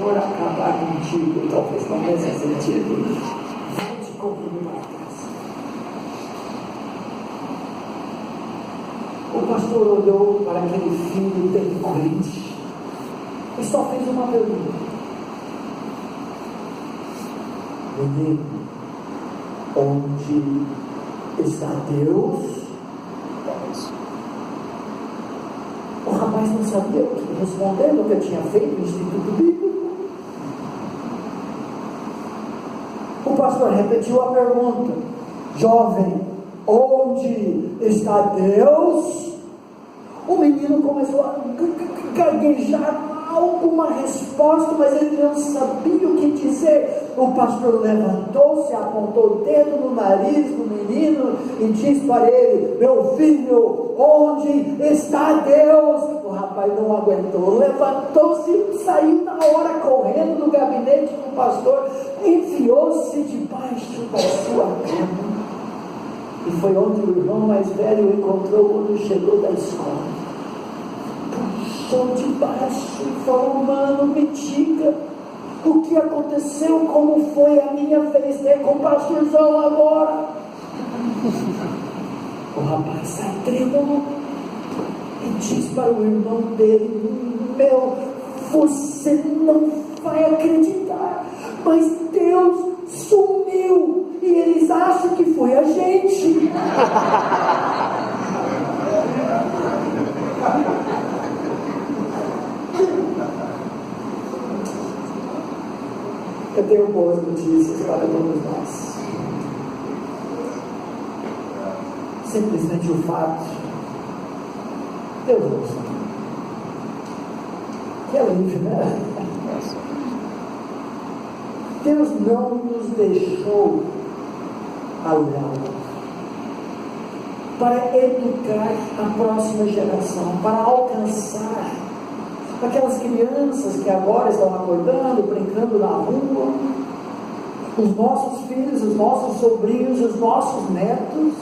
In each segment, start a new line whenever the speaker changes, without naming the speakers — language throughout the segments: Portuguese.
for acabar contigo, talvez não nesse sentido, volte comigo para casa. O pastor olhou para aquele filho delinquente e só fez uma pergunta: menino, onde está Deus? O rapaz não sabia o que responder, nunca tinha feito o Instituto Bíblico. O pastor repetiu a pergunta: jovem, onde está Deus? O menino começou a gaguejar alguma resposta, mas ele não sabia o que dizer. O pastor levantou-se, apontou o dedo no nariz do menino e disse para ele: meu filho, onde está Deus? O rapaz não aguentou, levantou-se e saiu na hora correndo do gabinete do pastor, enfiou-se debaixo da sua cama. E foi onde o irmão mais velho o encontrou quando chegou da escola. Puxou debaixo e falou: mano, me diga o que aconteceu, como foi a minha vez com o pastorzão agora. O rapaz sai trêmulo e diz para o irmão dele: meu, você não vai acreditar, mas Deus sumiu e eles acham que foi a gente. Eu tenho boas notícias para todos nós. Simplesmente o fato, Deus não sabe. Que alívio, né? Deus não nos deixou a léu para educar a próxima geração, para alcançar aquelas crianças que agora estão acordando, brincando na rua, os nossos filhos, os nossos sobrinhos, os nossos netos.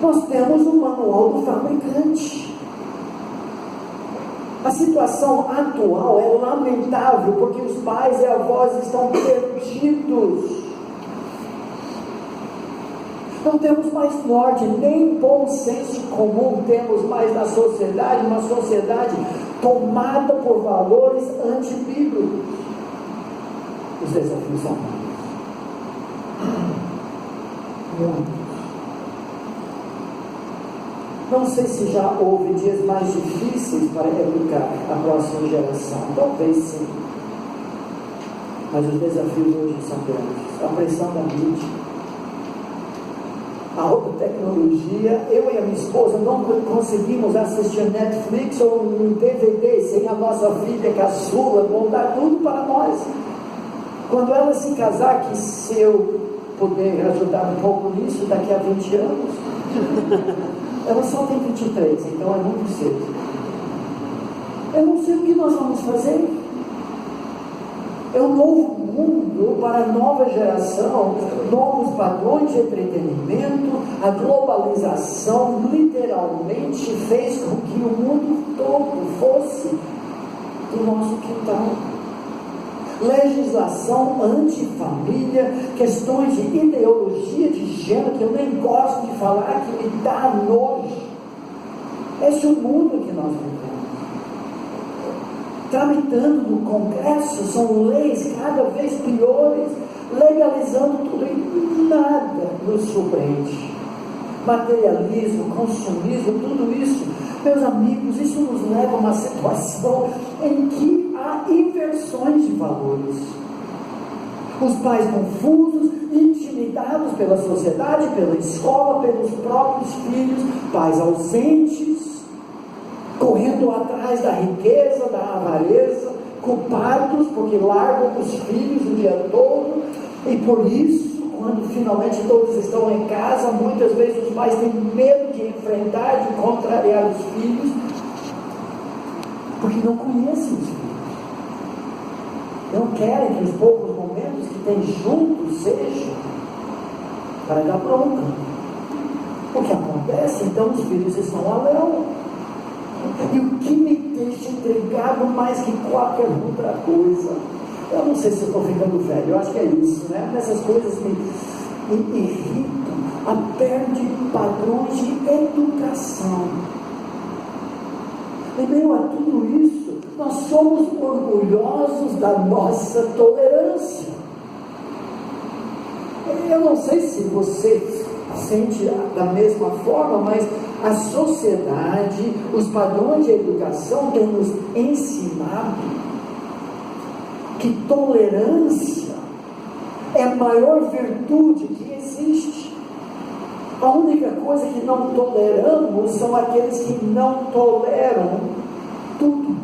Nós temos o manual do fabricante. A situação atual é lamentável, porque os pais e avós estão perdidos. Não temos mais norte, nem bom senso comum temos mais na sociedade, uma sociedade tomada por valores antibíblicos. Os desafios são muitos. Não sei se já houve dias mais difíceis para educar a próxima geração, talvez sim, mas os desafios hoje são grandes. A pressão da mídia, a alta tecnologia. Eu e a minha esposa não conseguimos assistir Netflix ou um DVD sem a nossa filha caçula montar tudo para nós. Quando ela se casar, que se eu puder ajudar um pouco nisso daqui a 20 anos, ela só tem 23, então é muito cedo. Eu não sei o que nós vamos fazer. É um novo mundo para a nova geração, novos padrões de entretenimento. A globalização literalmente fez com que o mundo todo fosse do nosso quintal. Legislação antifamília, questões de ideologia de gênero, que eu nem gosto de falar, que me dá nojo. Esse é o mundo que nós vivemos. Tramitando no Congresso, são leis cada vez piores, legalizando tudo e nada nos surpreende. Materialismo, consumismo, tudo isso, meus amigos, isso nos leva a uma situação em que há inversões de valores. Os pais confusos, intimidados pela sociedade, pela escola, pelos próprios filhos, pais ausentes, correndo atrás da riqueza, da avareza, culpados porque largam os filhos o dia todo, e por isso, quando finalmente todos estão em casa, muitas vezes os pais têm medo de enfrentar, de contrariar os filhos, porque não conhecem os filhos. Não querem que os poucos momentos que têm juntos sejam para dar bronca. O que acontece, então, os filhos estão a léu. E o que me ter te entregado mais que qualquer outra coisa. Eu não sei se eu estou ficando velho, eu acho que é isso, né? Essas coisas me irritam. Perde padrões de educação. Em meio a tudo isso, nós somos orgulhosos da nossa tolerância. Eu não sei se você sente da mesma forma, mas a sociedade, os padrões de educação têm nos ensinado que tolerância é a maior virtude que existe. A única coisa que não toleramos são aqueles que não toleram tudo.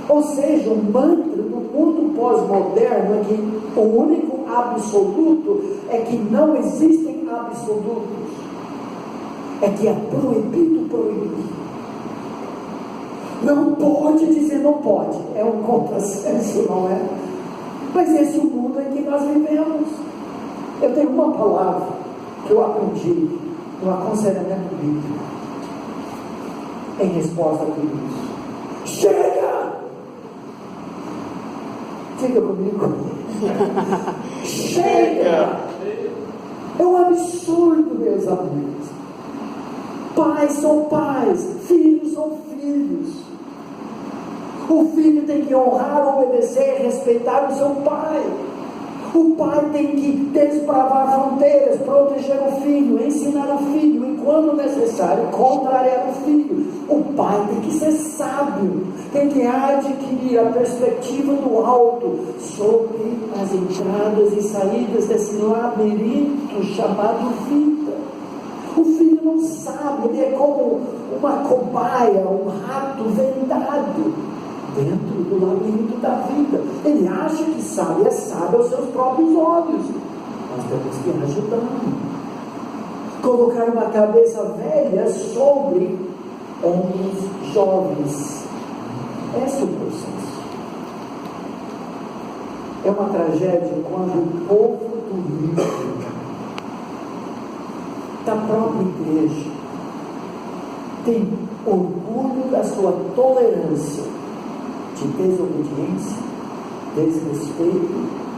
Ou seja, o mantra do mundo pós-moderno é que o único absoluto é que não existem absolutos. É que é proibido proibir. Não pode dizer não pode. É um contrassenso, não é? Mas esse é o mundo em que nós vivemos. Eu tenho uma palavra que eu aprendi no aconselhamento bíblico em resposta a tudo isso. Chega! Diga comigo. Chega! É um absurdo, meus amigos. Pais são pais, filhos são filhos. O filho tem que honrar, obedecer, respeitar o seu pai. O pai tem que desbravar fronteiras, proteger o filho, ensinar o filho e, quando necessário, contrariar o filho. O pai tem que ser sábio, tem que adquirir a perspectiva do alto sobre as entradas e saídas desse labirinto chamado vida. O filho não sabe, ele é como uma cobaia, um rato vendado dentro do labirinto da vida. Ele acha que sabe, é sábio aos seus próprios olhos. Nós temos que ajudá-lo. Colocar uma cabeça velha sobre ombros jovens. Esse é o processo. É uma tragédia quando o povo do livro da própria igreja tem orgulho da sua tolerância de desobediência, desrespeito.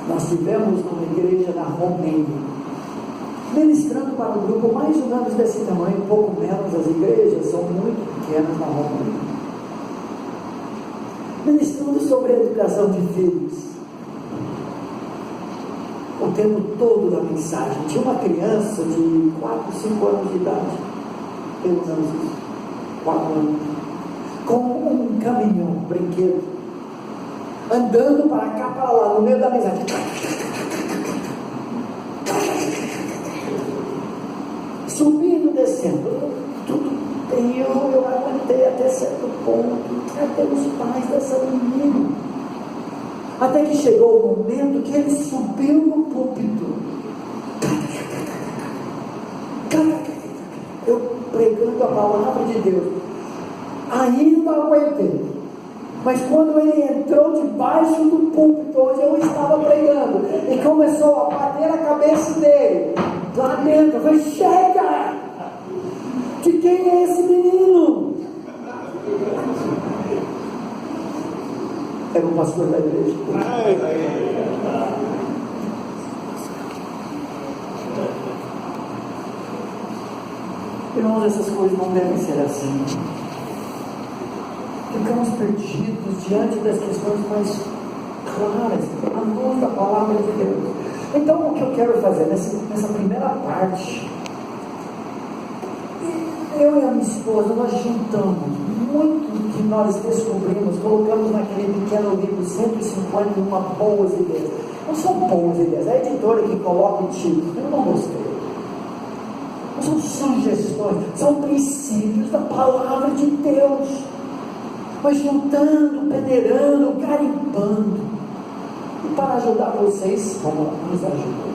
Nós tivemos uma igreja na Romênia, ministrando para um grupo mais ou menos desse tamanho, um pouco menos. As igrejas são muito pequenas na Romênia, ministrando sobre a educação de filhos. O tempo todo da mensagem tinha uma criança de 4, 5 anos de idade, pelo menos isso, 4 anos, com um caminhão, um brinquedo, andando para cá, para lá, no meio da mensagem, subindo, descendo, tudo. E eu aguentei até certo ponto, até os pais dessa menina, até que chegou o momento que ele subiu no púlpito, eu pregando a palavra de Deus, ainda aguentei. Mas quando ele entrou debaixo do púlpito onde eu estava pregando e começou a bater a cabeça dele lá dentro, eu falei: chega! De quem é esse menino? Era o pastor da igreja. Irmãos, essas coisas não devem ser assim. Ficamos perdidos diante das questões mais claras, à luz da palavra de Deus. Então, o que eu quero fazer nessa primeira parte, eu e a minha esposa, nós juntamos muito do que nós descobrimos, colocamos naquele pequeno livro 151 boas ideias. Não são boas ideias, a editora que coloca o título, eu não gostei. Não são sugestões, são princípios da palavra de Deus. Mas juntando, peneirando, garimpando. E para ajudar vocês, como nos ajudou,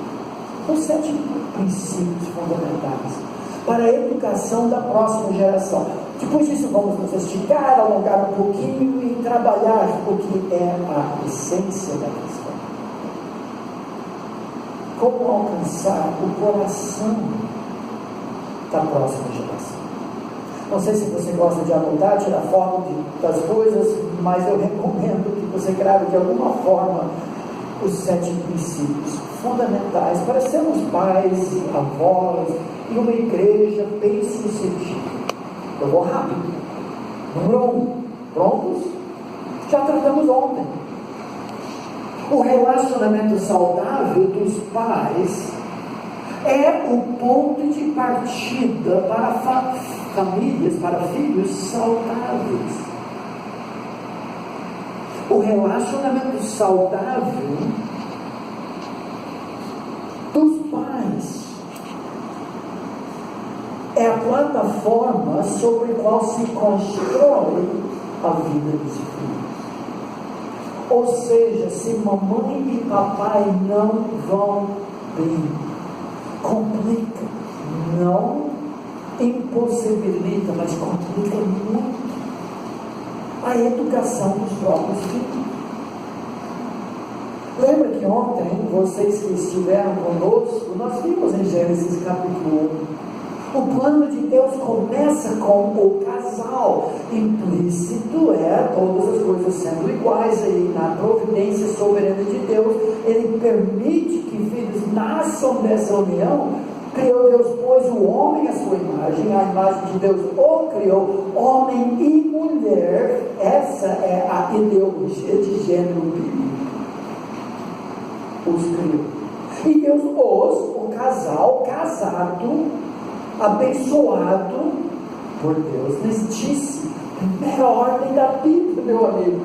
são 7 princípios fundamentais para a educação da próxima geração. Depois disso, vamos nos esticar, alongar um pouquinho e trabalhar o que é a essência da questão. Como alcançar o coração da próxima geração. Não sei se você gosta de anotar, tirar foto das coisas, mas eu recomendo que você grave de alguma forma os 7 princípios fundamentais para sermos pais, avós e uma igreja bem sucedida. Eu vou rápido. Número 1, prontos? Já tratamos ontem. O relacionamento saudável dos pais é o ponto de partida para famílias, para filhos saudáveis. O relacionamento saudável dos pais é a plataforma sobre a qual se constrói a vida dos filhos. Ou seja, se mamãe e papai não vão bem, complica, não impossibilita, mas complica muito a educação dos próprios filhos. Lembra que ontem, vocês que estiveram conosco, nós vimos em Gênesis capítulo 1, o plano de Deus começa com o casal. Implícito é todas as coisas sendo iguais, e na providência soberana de Deus, Ele permite que filhos nasçam dessa união. Criou Deus, pois, o homem à sua imagem, a imagem de Deus o criou, homem e mulher. Essa é a ideologia de gênero bíblico. Os criou. E Deus o casal, casado, abençoado por Deus, lhes disse, primeira ordem da Bíblia, meu amigo,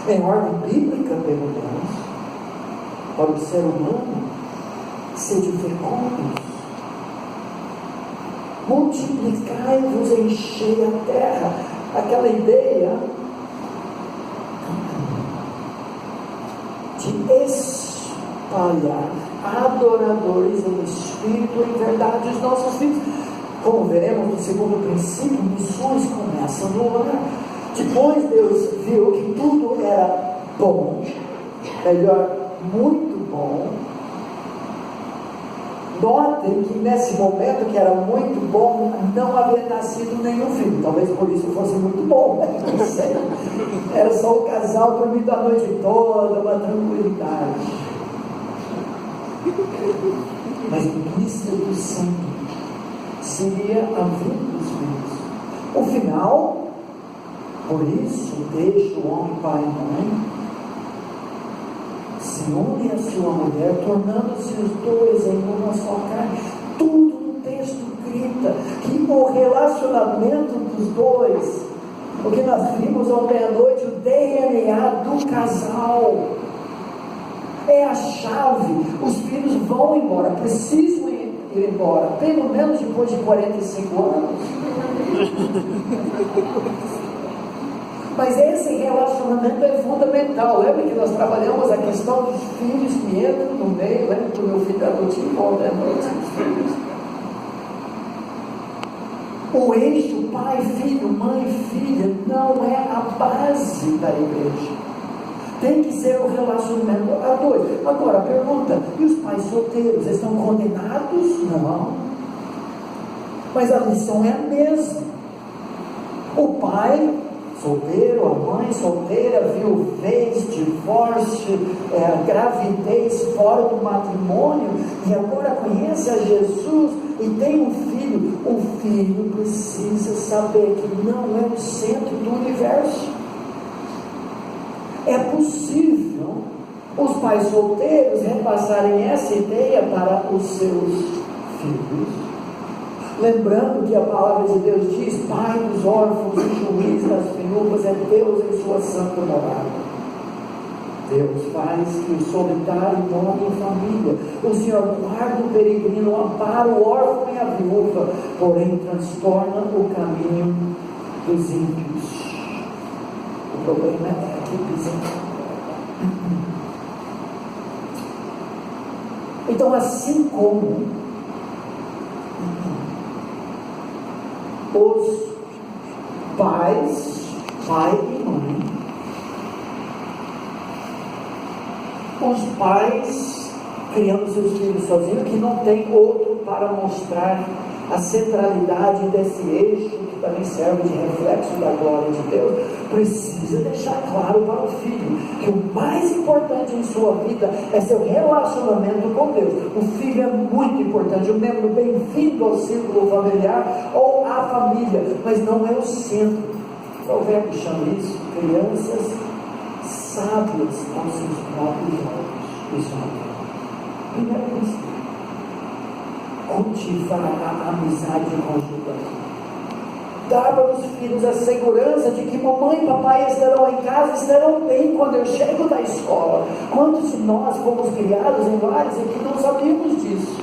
em ordem bíblica, pelo menos, para o ser humano, sede fecundos, multiplicai-vos, enchei a terra. Aquela ideia de espalhar adoradores em espírito e em verdade os nossos filhos. Como veremos no segundo princípio, missões começam no lar. Depois Deus viu que tudo era bom, melhor, muito bom. Notem que nesse momento que era muito bom, não havia nascido nenhum filho. Talvez por isso fosse muito bom, não sei. Era só o casal dormindo a noite toda, uma tranquilidade. Mas no início do sangue seria a vida dos filhos. O final, por isso, deixa o homem, pai e mãe, se une a sua mulher, tornando-se os dois em uma só carne. Tudo no texto grita que o relacionamento dos dois, o que nós vimos ontem à noite, o DNA do casal, é a chave. Os filhos vão embora, precisam ir embora, pelo menos depois de 45 anos. Mas esse relacionamento é fundamental. Lembra que nós trabalhamos a questão dos filhos que entram no meio? Lembra que o meu filho adotivo ontem à noite? O eixo pai, filho, mãe, filha não é a base da igreja. Tem que ser o relacionamento a dois. Agora, pergunta, e os pais solteiros, estão condenados? Não. Mas a lição é a mesma. O pai solteiro, a mãe solteira, viuvez, divórcio, gravidez fora do matrimônio, e agora conhece a Jesus e tem um filho. O filho precisa saber que não é o centro do universo. É possível os pais solteiros repassarem essa ideia para os seus filhos, lembrando que a palavra de Deus diz: pai dos órfãos e juiz das viúvas é Deus em sua santa morada. Deus faz que o solitário more em família. O Senhor guarda o peregrino, ampara o órfão e a viúva, porém transtorna o caminho dos ímpios. O problema é que então, assim como os pais, pai e mãe, os pais criando seus filhos sozinhos, que não tem outro para mostrar a centralidade desse eixo, que também serve de reflexo da glória de Deus, precisa deixar claro para o filho que o mais importante em sua vida é seu relacionamento com Deus. O filho é muito importante, um membro bem-vindo ao círculo familiar ou à família, mas não é o centro. O provérbio chama isso crianças sábias aos seus próprios olhos. Isso é primeiro princípio. Cultivar a amizade conjugal. Dar para os filhos a segurança de que mamãe e papai estarão em casa, estarão bem quando eu chego da escola. Quantos de nós fomos criados em lares em que não sabíamos disso?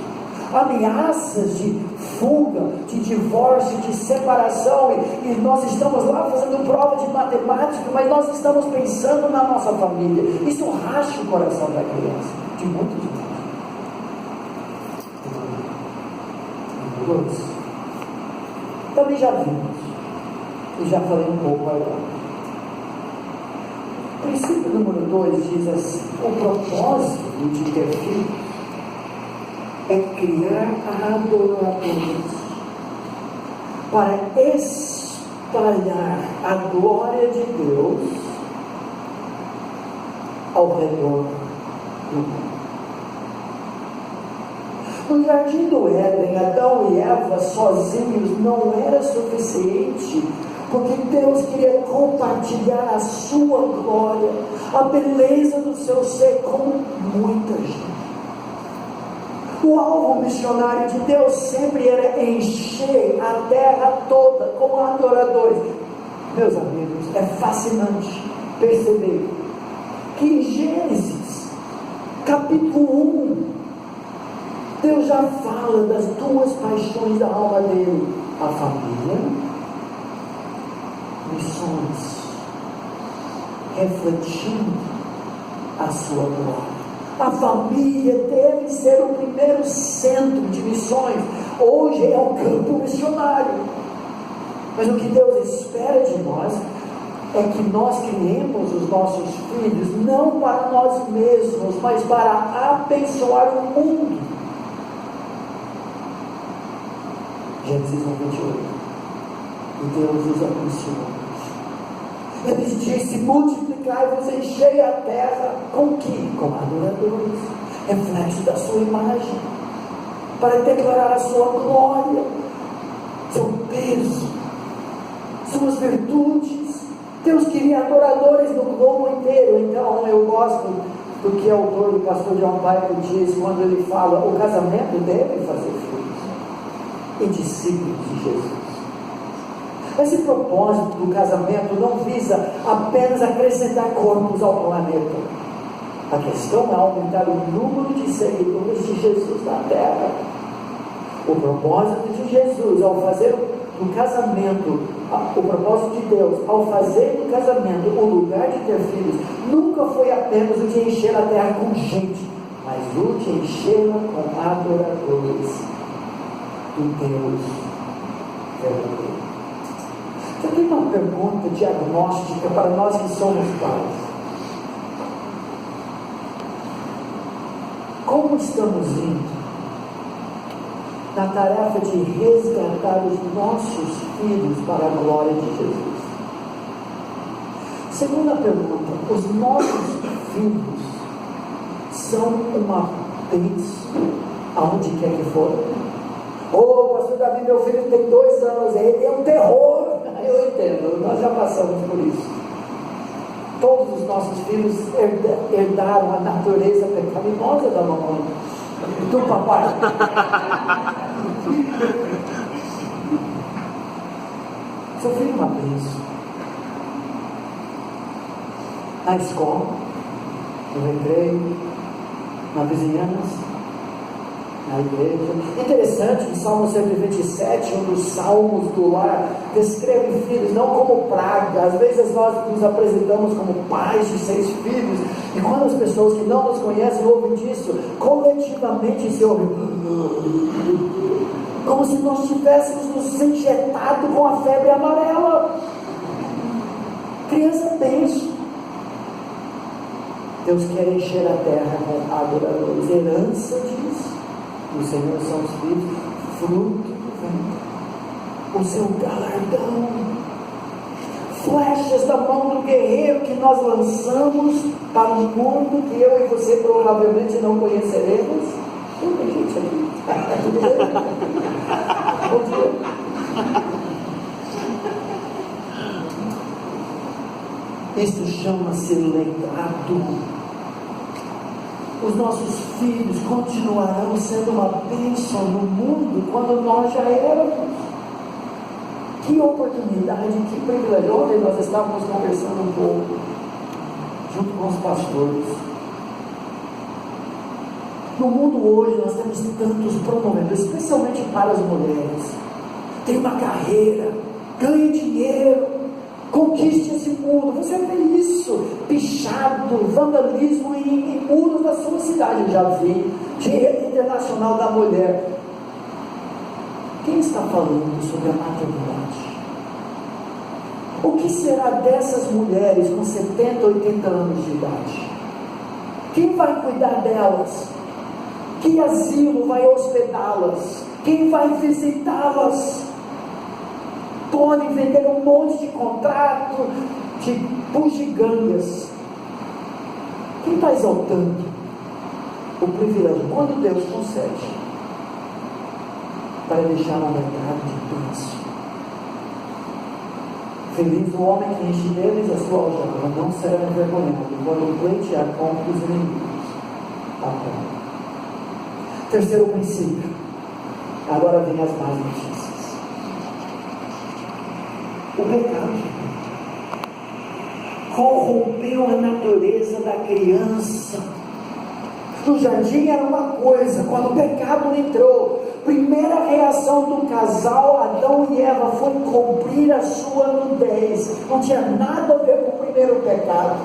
Ameaças de fuga, de divórcio, de separação, e nós estamos lá fazendo prova de matemática, mas nós estamos pensando na nossa família. Isso racha o coração da criança, de muitos de nós. Também já vimos, e já falei um pouco agora. O princípio número 2 diz assim: o propósito de ter filhos é criar adoradores para espalhar a glória de Deus ao redor do mundo. No jardim do Éden, Adão e Eva sozinhos não era suficiente, porque Deus queria compartilhar a sua glória, a beleza do seu ser com muita gente. O alvo missionário de Deus sempre era encher a terra toda com adoradores. Meus amigos, é fascinante perceber que em Gênesis, capítulo 1, Deus já fala das duas paixões da alma dele: a família, missões, refletindo a sua glória. A família deve ser o primeiro centro de missões. Hoje é o campo missionário, mas o que Deus espera de nós é que nós criemos os nossos filhos não para nós mesmos, mas para abençoar o mundo. Gênesis 1:28. E Deus os abençoou. Ele disse: multiplicai-vos, enchei a terra com que? Com adoradores, reflexo da sua imagem, para declarar a sua glória, seu peso, suas virtudes. Deus queria adoradores no globo inteiro. Então eu gosto do que o autor do pastor John Piper diz quando ele fala: o casamento deve fazer filhos e discípulos de Jesus. Esse propósito do casamento não visa apenas acrescentar corpos ao planeta. A questão é aumentar o número de seguidores de Jesus na terra. O propósito de Jesus ao fazer do casamento, o propósito de Deus ao fazer do casamento o lugar de ter filhos, nunca foi apenas o de encher a terra com gente, mas o de enchê-la com adoradores do Deus verdadeiro. Eu tenho uma pergunta diagnóstica para nós que somos pais. Como estamos indo na tarefa de resgatar os nossos filhos para a glória de Jesus? Segunda pergunta: os nossos filhos são uma bênção aonde quer que for? Pastor Davi, meu filho tem 2 anos, ele é um terror. Eu entendo, nós já passamos por isso. Todos os nossos filhos herdaram a natureza pecaminosa da mamãe, do papai. Seu filho é uma bênção. Na escola, no recreio, na vizinhança, na igreja. Interessante, em Salmo 127, um dos salmos do lar, descreve filhos não como praga. Às vezes nós nos apresentamos como pais de 6 filhos, e quando as pessoas que não nos conhecem ouvem disso, coletivamente se ouvem como se nós tivéssemos nos injetado com a febre amarela. Criança tem isso. Deus quer encher a terra com adoradores. Herança disso. O Senhor são os filhos, fruto do o seu galardão. Flechas da mão do guerreiro que nós lançamos para um mundo que eu e você provavelmente não conheceremos. Tem gente aqui. Bom dia. Isso chama-se legado. Os nossos filhos continuarão sendo uma bênção no mundo quando nós já éramos. Que oportunidade, que privilégio. Ontem nós estávamos conversando um pouco, junto com os pastores. No mundo hoje nós temos tantos promovimentos, especialmente para as mulheres. Tem uma carreira, ganhe dinheiro, conquiste esse mundo. Você vê isso, pichado, vandalismo em muros da sua cidade. Eu já vi, Dia Internacional da Mulher. Quem está falando sobre a maternidade? O que será dessas mulheres com 70, 80 anos de idade? Quem vai cuidar delas? Que asilo vai hospedá-las? Quem vai visitá-las? Podem vender um monte de contrato, de bugigangas. Quem está exaltando o privilégio? Quando Deus concede para deixar um legado de bênção. Feliz o homem que enche deles a sua aljava, não será envergonhado quando pleitear contra os inimigos. Amém. Terceiro princípio. Agora vem as más notícias. O pecado corrompeu a natureza da criança. No jardim era uma coisa, quando o pecado entrou, primeira reação do casal, Adão e Eva, foi cobrir a sua nudez. Não tinha nada a ver com o primeiro pecado.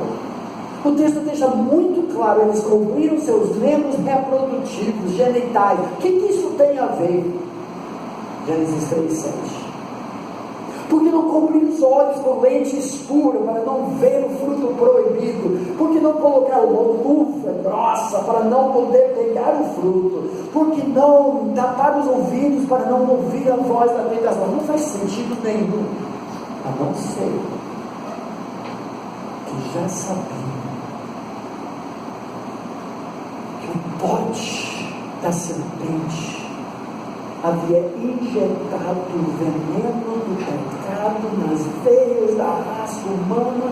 O texto deixa muito claro, eles cobriram seus membros reprodutivos, genitais. O que isso tem a ver? Gênesis 3:7. Porque não cobrir os olhos com lente escura para não ver o fruto proibido? Porque não colocar uma luva grossa para não poder pegar o fruto? Porque não tapar os ouvidos para não ouvir a voz da tentação? Não faz sentido nenhum, a não ser que já sabiam que o pote da serpente havia injetado o veneno do pecado nas veias da raça humana,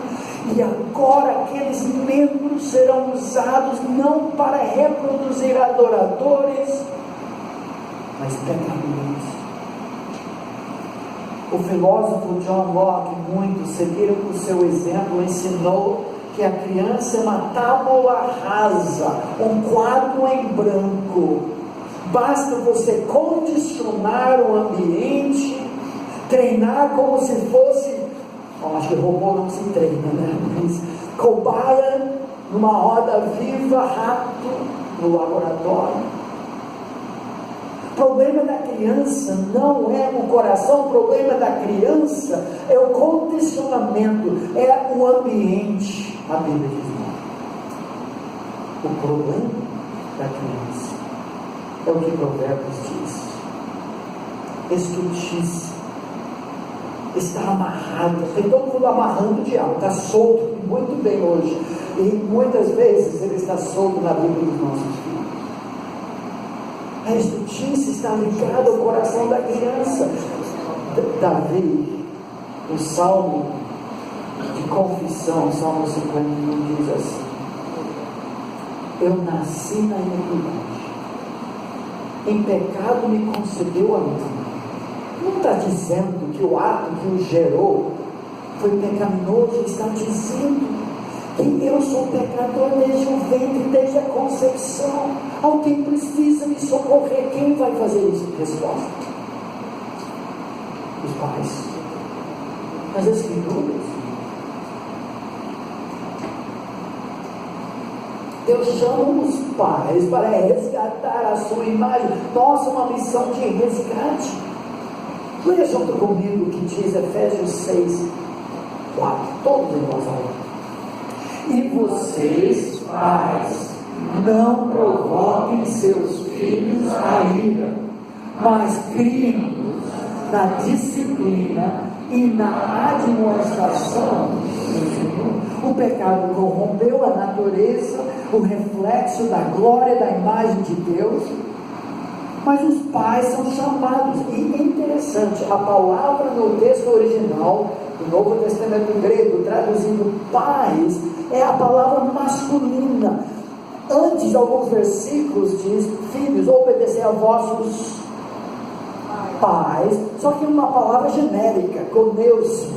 e agora aqueles membros serão usados não para reproduzir adoradores, mas pecadores. O filósofo John Locke, muitos seguiram o seu exemplo, ensinou que a criança é uma tábula rasa, um quadro em branco. Basta você condicionar o ambiente, treinar como se fosse, acho que robô não se treina, né? Mas cobaia numa roda viva, rato no laboratório. O problema da criança não é o coração, o problema da criança é o condicionamento, é o ambiente. A Bíblia diz não. O problema da criança é o que Provérbios diz. Estultice. Está amarrado. Tem todo mundo amarrando o diabo. Está solto. Muito bem hoje. E muitas vezes ele está solto na vida dos nossos filhos. A estultice está ligada ao coração da criança. Davi, no Salmo de confissão, Salmo 51, diz assim: eu nasci na iniquidade, em pecado me concedeu a mãe. Não está dizendo que o ato que o gerou foi pecaminoso, está dizendo que eu sou pecador desde o ventre, desde a concepção. Alguém precisa me socorrer. Quem vai fazer isso? Resposta: os pais. As Escrituras. Deus chama os pais para resgatar a sua imagem. Nossa, uma missão de resgate. Leia junto comigo o que diz Efésios 6, 4. Todos em voz alta. E vocês, pais, não provoquem seus filhos a ira, mas criem-nos na disciplina e na admoestação do Senhor. O pecado corrompeu a natureza, o reflexo da glória da imagem de Deus, mas os pais são chamados, e é interessante, a palavra no texto original do Novo Testamento grego, traduzindo pais, é a palavra masculina. Antes, alguns versículos diz: filhos, obedecer a vossos pais, só que uma palavra genérica, coneus,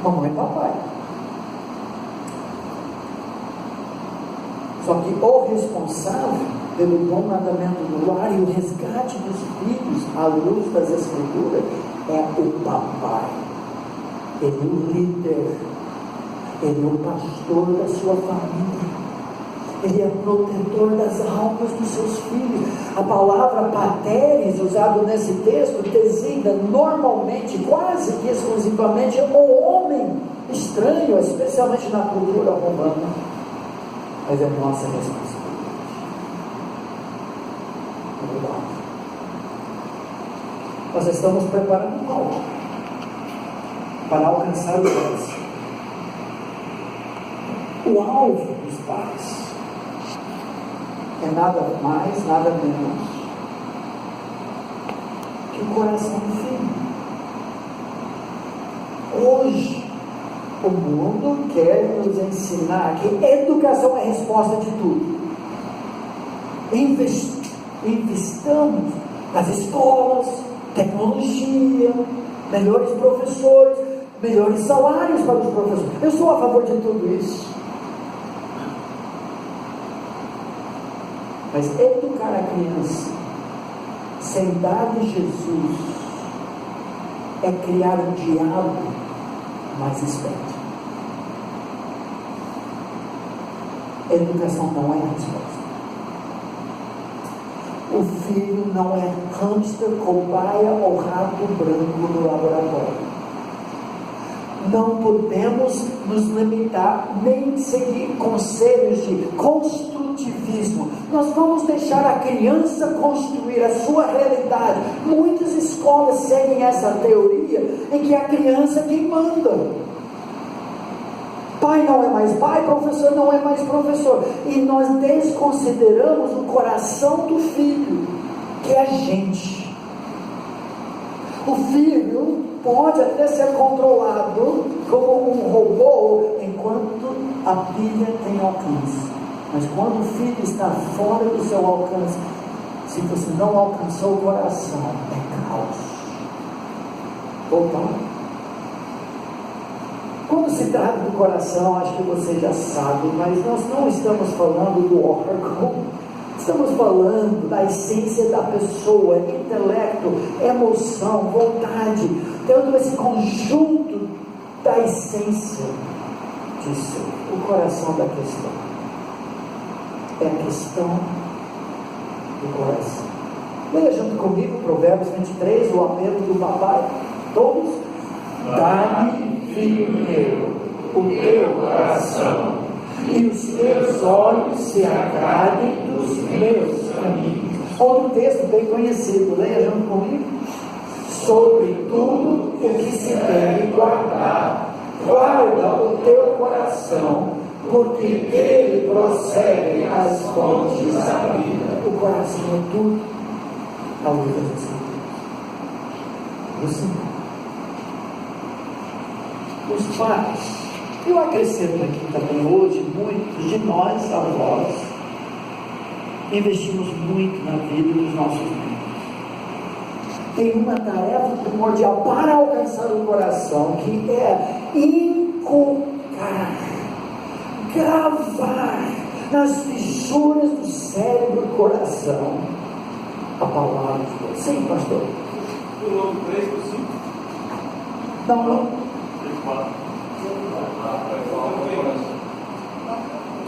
mamãe e papai. Só que o responsável pelo bom mandamento do lar e o resgate dos filhos à luz das Escrituras é o papai. Ele é o líder, ele é o pastor da sua família, ele é protetor das almas dos seus filhos. A palavra pateres, usada nesse texto, designa normalmente, quase que exclusivamente, o homem estranho, especialmente na cultura romana. Mas é nossa responsabilidade. Nós estamos preparando algo para alcançar o coração. O alvo dos pais é nada mais, nada menos que o coração do filho. Hoje, o mundo quer nos ensinar que educação é a resposta de tudo. Investamos nas escolas, tecnologia, melhores professores, melhores salários para os professores. Eu sou a favor de tudo isso. Mas educar a criança sem dar-lhe Jesus é criar um diabo mais esperto. Educação não é a resposta. O filho não é hamster, cobaia ou rato branco no laboratório. Não podemos nos limitar nem seguir conselhos de construtivismo. Nós vamos deixar a criança construir a sua realidade. Muitas escolas seguem essa teoria em que a criança é quem manda. Pai não é mais pai, professor não é mais professor. E nós desconsideramos o coração do filho, que é a gente. O filho pode até ser controlado como um robô enquanto a pilha tem alcance. Mas quando o filho está fora do seu alcance, se você não alcançou o coração, é caos. Voltando. Quando se trata do coração, acho que você já sabe, mas nós não estamos falando do órgão, estamos falando da essência da pessoa, intelecto, emoção, vontade, todo esse conjunto da essência de ser, o coração da questão. É a questão do coração. Leia junto comigo Provérbios 23, o apelo do papai, todos. Dá-me, filho meu, o teu coração, e os teus olhos se agradem dos meus caminhos. Outro texto bem conhecido, leia junto comigo. Sobre tudo o que se deve guardar, guarda o teu coração, porque dele procedem as fontes da vida. O coração é tudo a luz das Escrituras. O Senhor. Os pais, eu acrescento aqui também hoje, muitos de nós, avós, investimos muito na vida dos nossos filhos. Tem uma tarefa primordial para alcançar o coração, que é inculcar, gravar nas fissuras do cérebro e coração a palavra de Deus. Sim, pastor.
Pulou 3 por 5?
Não.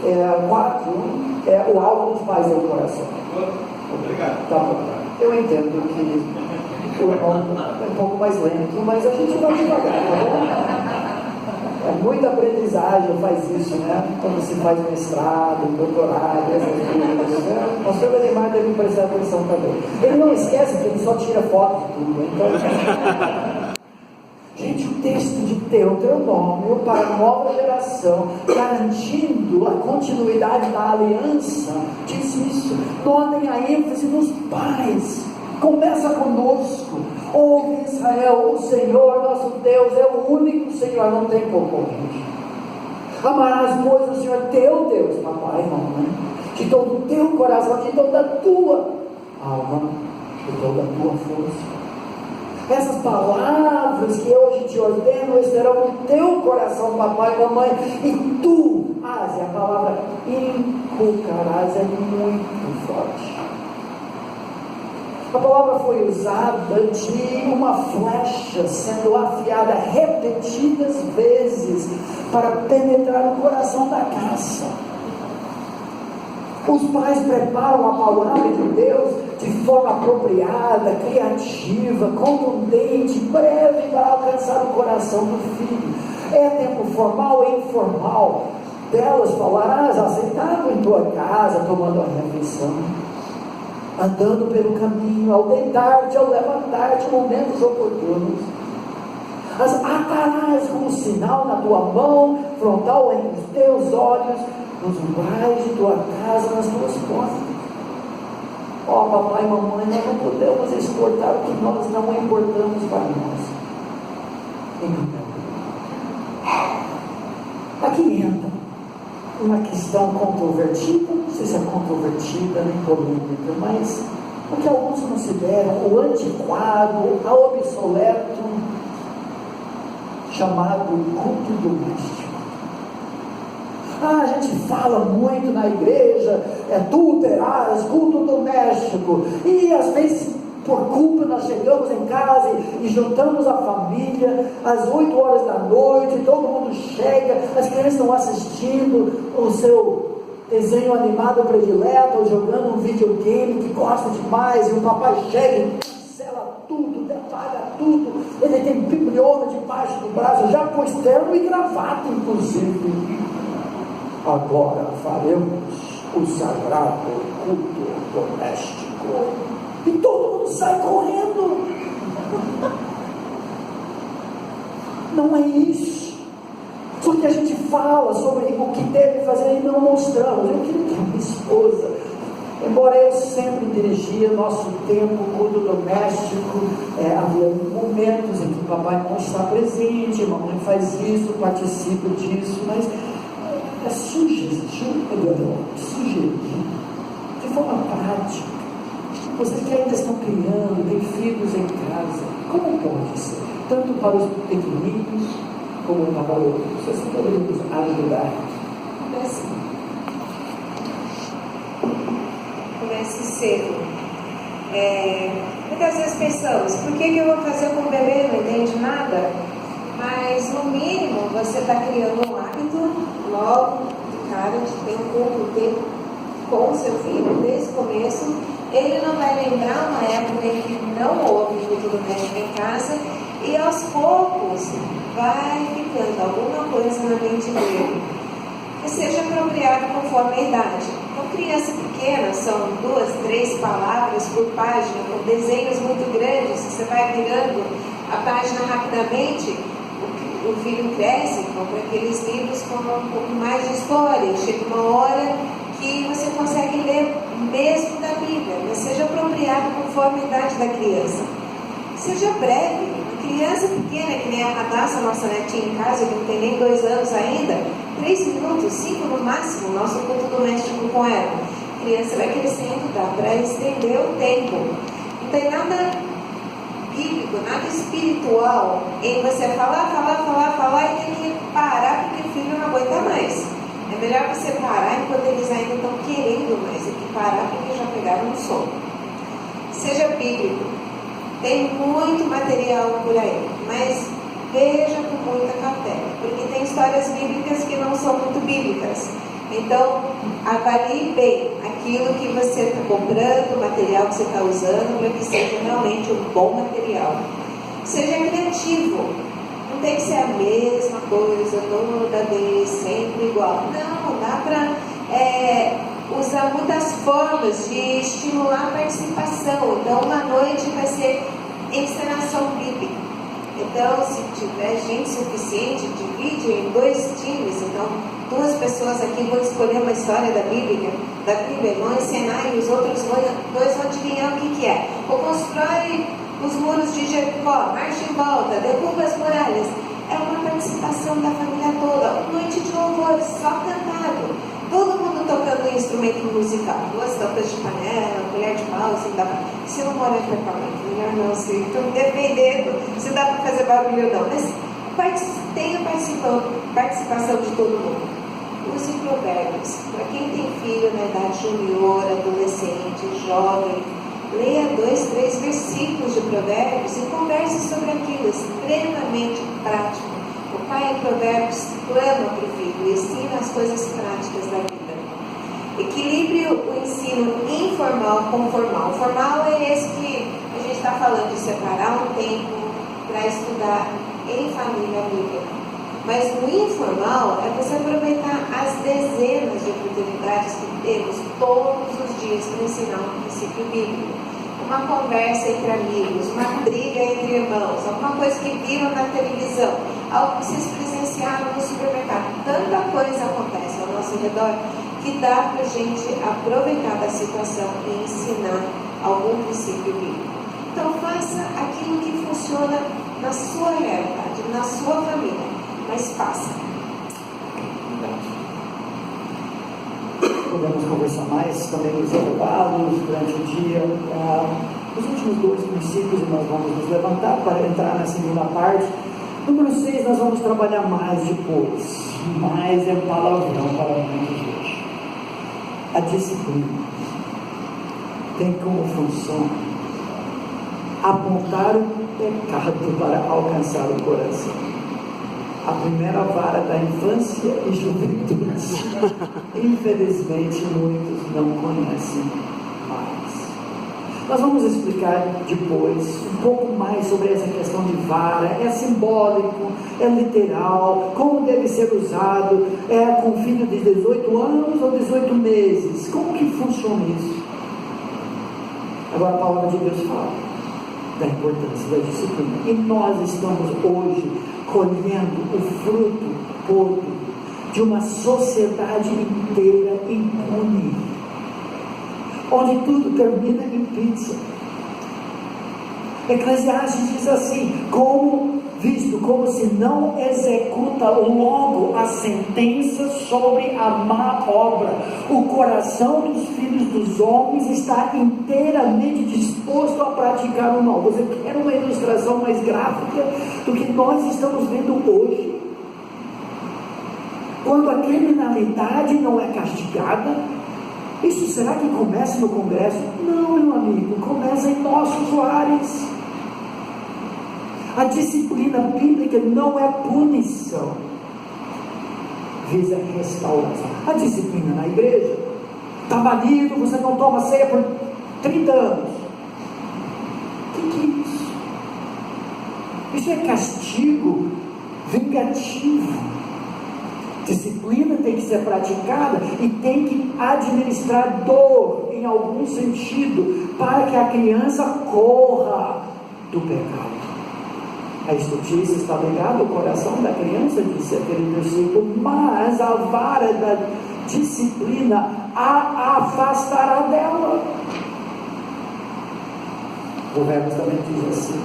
É 4, é o alvo dos pais é o coração.
Obrigado.
Tá bom. Eu entendo que o irmão é um pouco mais lento, mas a gente vai devagar, tá bom? muita aprendizagem faz isso, né? Quando se faz mestrado, doutorado, essas coisas, né? O pastor Ademar deve prestar atenção também. Ele não esquece que ele só tira foto de tudo, então... Gente, o texto de Deuteronômio para a nova geração, garantindo a continuidade da aliança, diz isso. Notem a ênfase nos pais. Começa conosco. Ouve, Israel, o Senhor nosso Deus é o único Senhor, não tem concorrente. Amarás, pois, o Senhor teu Deus, papai e mamãe, de todo o teu coração, de toda a tua alma, de toda a tua força. Essas palavras que hoje te ordeno estarão no teu coração, papai e mamãe, e tu, e a palavra inculcarás é muito forte. A palavra foi usada de uma flecha sendo afiada repetidas vezes para penetrar o coração da caça. Os pais preparam a palavra de Deus de forma apropriada, criativa, contundente, breve para alcançar o coração do filho. É tempo formal e informal. Delas falarás aceitável em tua casa, tomando a refeição, andando pelo caminho, ao deitar-te, ao levantar-te, momentos oportunos. As atarás como sinal na tua mão, frontal entre os teus olhos, nos umbrais de tua casa, nas tuas portas. Papai e mamãe, nós não podemos exportar o que nós não importamos para nós. Aqui entra uma questão controvertida, não sei se é controvertida nem polêmica, mas o que alguns consideram o antiquado, o obsoleto, chamado culto doméstico. A gente fala muito na igreja, tu terás culto doméstico, e às vezes por culpa nós chegamos em casa e juntamos a família às 8 horas da noite, todo mundo chega, as crianças estão assistindo o seu desenho animado predileto, ou jogando um videogame que gosta demais, e o papai chega e cancela tudo, apaga tudo, ele tem bibliona debaixo do braço, já pôs terno e gravata inclusive. Agora faremos o sagrado culto doméstico. E todo mundo sai correndo. Não é isso. Só que a gente fala sobre o que deve fazer e não mostramos. Eu queria que a minha esposa, embora eu sempre dirigia nosso tempo, culto doméstico, havia momentos em que o papai não está presente, a mamãe faz isso, participa disso, mas sugerir de forma prática. Vocês que ainda estão criando, têm filhos em casa, como pode ser? Tanto para os pequeninos como para outros. Vocês poderiam nos ajudar?
É assim. Comece cedo. Muitas vezes pensamos, por que eu vou fazer com o bebê? Não entende nada. Mas no mínimo você está criando um hábito logo de cara de ter um pouco tempo com o seu filho desde o começo. Ele não vai lembrar uma época em que não houve culto doméstico em casa, e aos poucos vai ficando alguma coisa na mente dele que seja apropriado conforme a idade. Então, criança pequena são 2, 3 palavras por página, com desenhos muito grandes, você vai virando a página rapidamente. O filho cresce, compra aqueles livros com um pouco mais de história, chega uma hora que você consegue ler mesmo da Bíblia, mas seja apropriado conforme a idade da criança. Seja breve. Uma criança pequena, que nem a Radassa, nossa netinha em casa, que não tem nem 2 anos ainda, 3 minutos, 5 no máximo, nosso culto doméstico com ela. A criança vai crescendo, dá para estender o tempo. Não tem nada bíblico, nada espiritual em você falar e tem que parar porque o filho não aguenta mais. É melhor você parar enquanto eles ainda estão querendo mais do que parar porque já pegaram no sono. Seja bíblico. Tem muito material por aí, mas veja com muita cautela, porque tem histórias bíblicas que não são muito bíblicas. Então, avalie bem aquilo que você está comprando, o material que você está usando, para que seja realmente um bom material. Seja criativo. Não tem que ser a mesma coisa coisa toda vez, sempre igual. Não, dá para usar muitas formas de estimular a participação. Então, uma noite vai ser encenação bíblica. Então, se tiver gente suficiente, divide em 2 times. Então, 2 pessoas aqui vão escolher uma história da Bíblia, vão encenar e os outros 2 vão adivinhar o que é. Ou constrói os muros de Jericó, marcha em volta, derruba as muralhas. É uma participação da família toda. Noite de louvor, só cantado. Todo mundo tocando um instrumento musical. 2 tampas de panela, colher de pau, assim, dá pra... Se não mora em apartamento, melhor não, se estou me defendendo, se dá para fazer barulho ou não. Mas tem a participação de todo mundo. Use provérbios. Para quem tem filho na idade junior, adolescente, jovem, leia 2, 3 versículos de provérbios e converse sobre aquilo, extremamente prático. O pai em provérbios clama para o filho e ensina as coisas práticas da vida. Equilibre o ensino informal com formal. O formal é esse que a gente está falando, de separar um tempo para estudar em família bíblica. Mas o informal é você aproveitar as dezenas de oportunidades que temos todos os dias para ensinar um princípio bíblico. Uma conversa entre amigos, uma briga entre irmãos, alguma coisa que viram na televisão, algo que vocês presenciaram no supermercado. Tanta coisa acontece ao nosso redor que dá para a gente aproveitar da situação e ensinar algum princípio bíblico. Então faça aquilo que funciona na sua realidade, na sua família, mas faça.
Podemos conversar mais também nos intervalos, durante o dia. Os últimos 2 princípios nós vamos nos levantar para entrar na segunda parte. Número 6, nós vamos trabalhar mais depois. Mais é palavrão para muitos hoje. A disciplina tem como função apontar o pecado para alcançar o coração. A primeira vara da infância e juventude. Infelizmente, muitos não conhecem mais. Nós vamos explicar depois um pouco mais sobre essa questão de vara. É simbólico, é literal, como deve ser usado, com filho de 18 anos ou 18 meses. Como que funciona isso? Agora a palavra de Deus fala da importância da disciplina. E nós estamos hoje colhendo o fruto podre de uma sociedade inteira impune, onde tudo termina em pizza. Eclesiastes diz assim: como se não executa logo a sentença sobre a má obra, o coração dos filhos dos homens está inteiramente disposto a praticar o mal. Você quer uma ilustração mais gráfica do que nós estamos vendo hoje? Quando a criminalidade não é castigada, isso será que começa no Congresso? Não, meu amigo, começa em nossos lares. A disciplina bíblica não é punição, visa restauração. A disciplina na igreja está banido, você não toma ceia por 30 anos. O que é isso? Isso é castigo vingativo. Disciplina tem que ser praticada e tem que administrar dor em algum sentido para que a criança corra do pecado. A justiça está ligada ao coração da criança, disse aquele versículo, mas a vara da disciplina a afastará dela. O verbo também diz assim: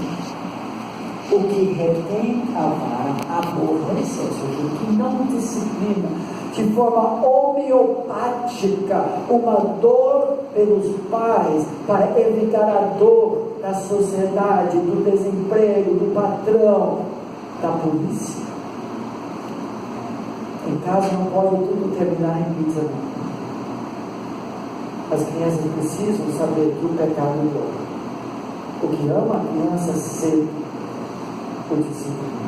o que retém a vara aborrece, ou seja, o que não disciplina de forma homeopática uma dor pelos pais para evitar a dor da sociedade, do desemprego, do patrão, da polícia. Em casa não pode tudo terminar em pizza, não. As crianças precisam saber que o pecado é dor. O que ama a criança sempre o disciplina.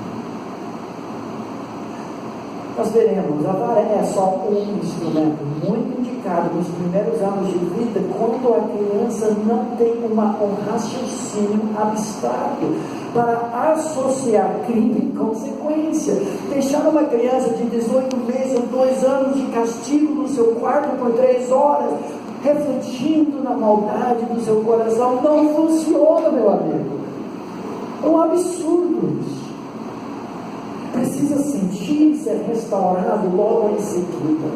Nós veremos, a vara é só um instrumento muito indicado nos primeiros anos de vida, quando a criança não tem um raciocínio abstrato. para associar crime e consequência. Deixar uma criança de 18 meses ou 2 anos de castigo no seu quarto por 3 horas, refletindo na maldade do seu coração, não funciona, meu amigo. É um absurdo isso. Precisa sentir e ser restaurado logo em seguida.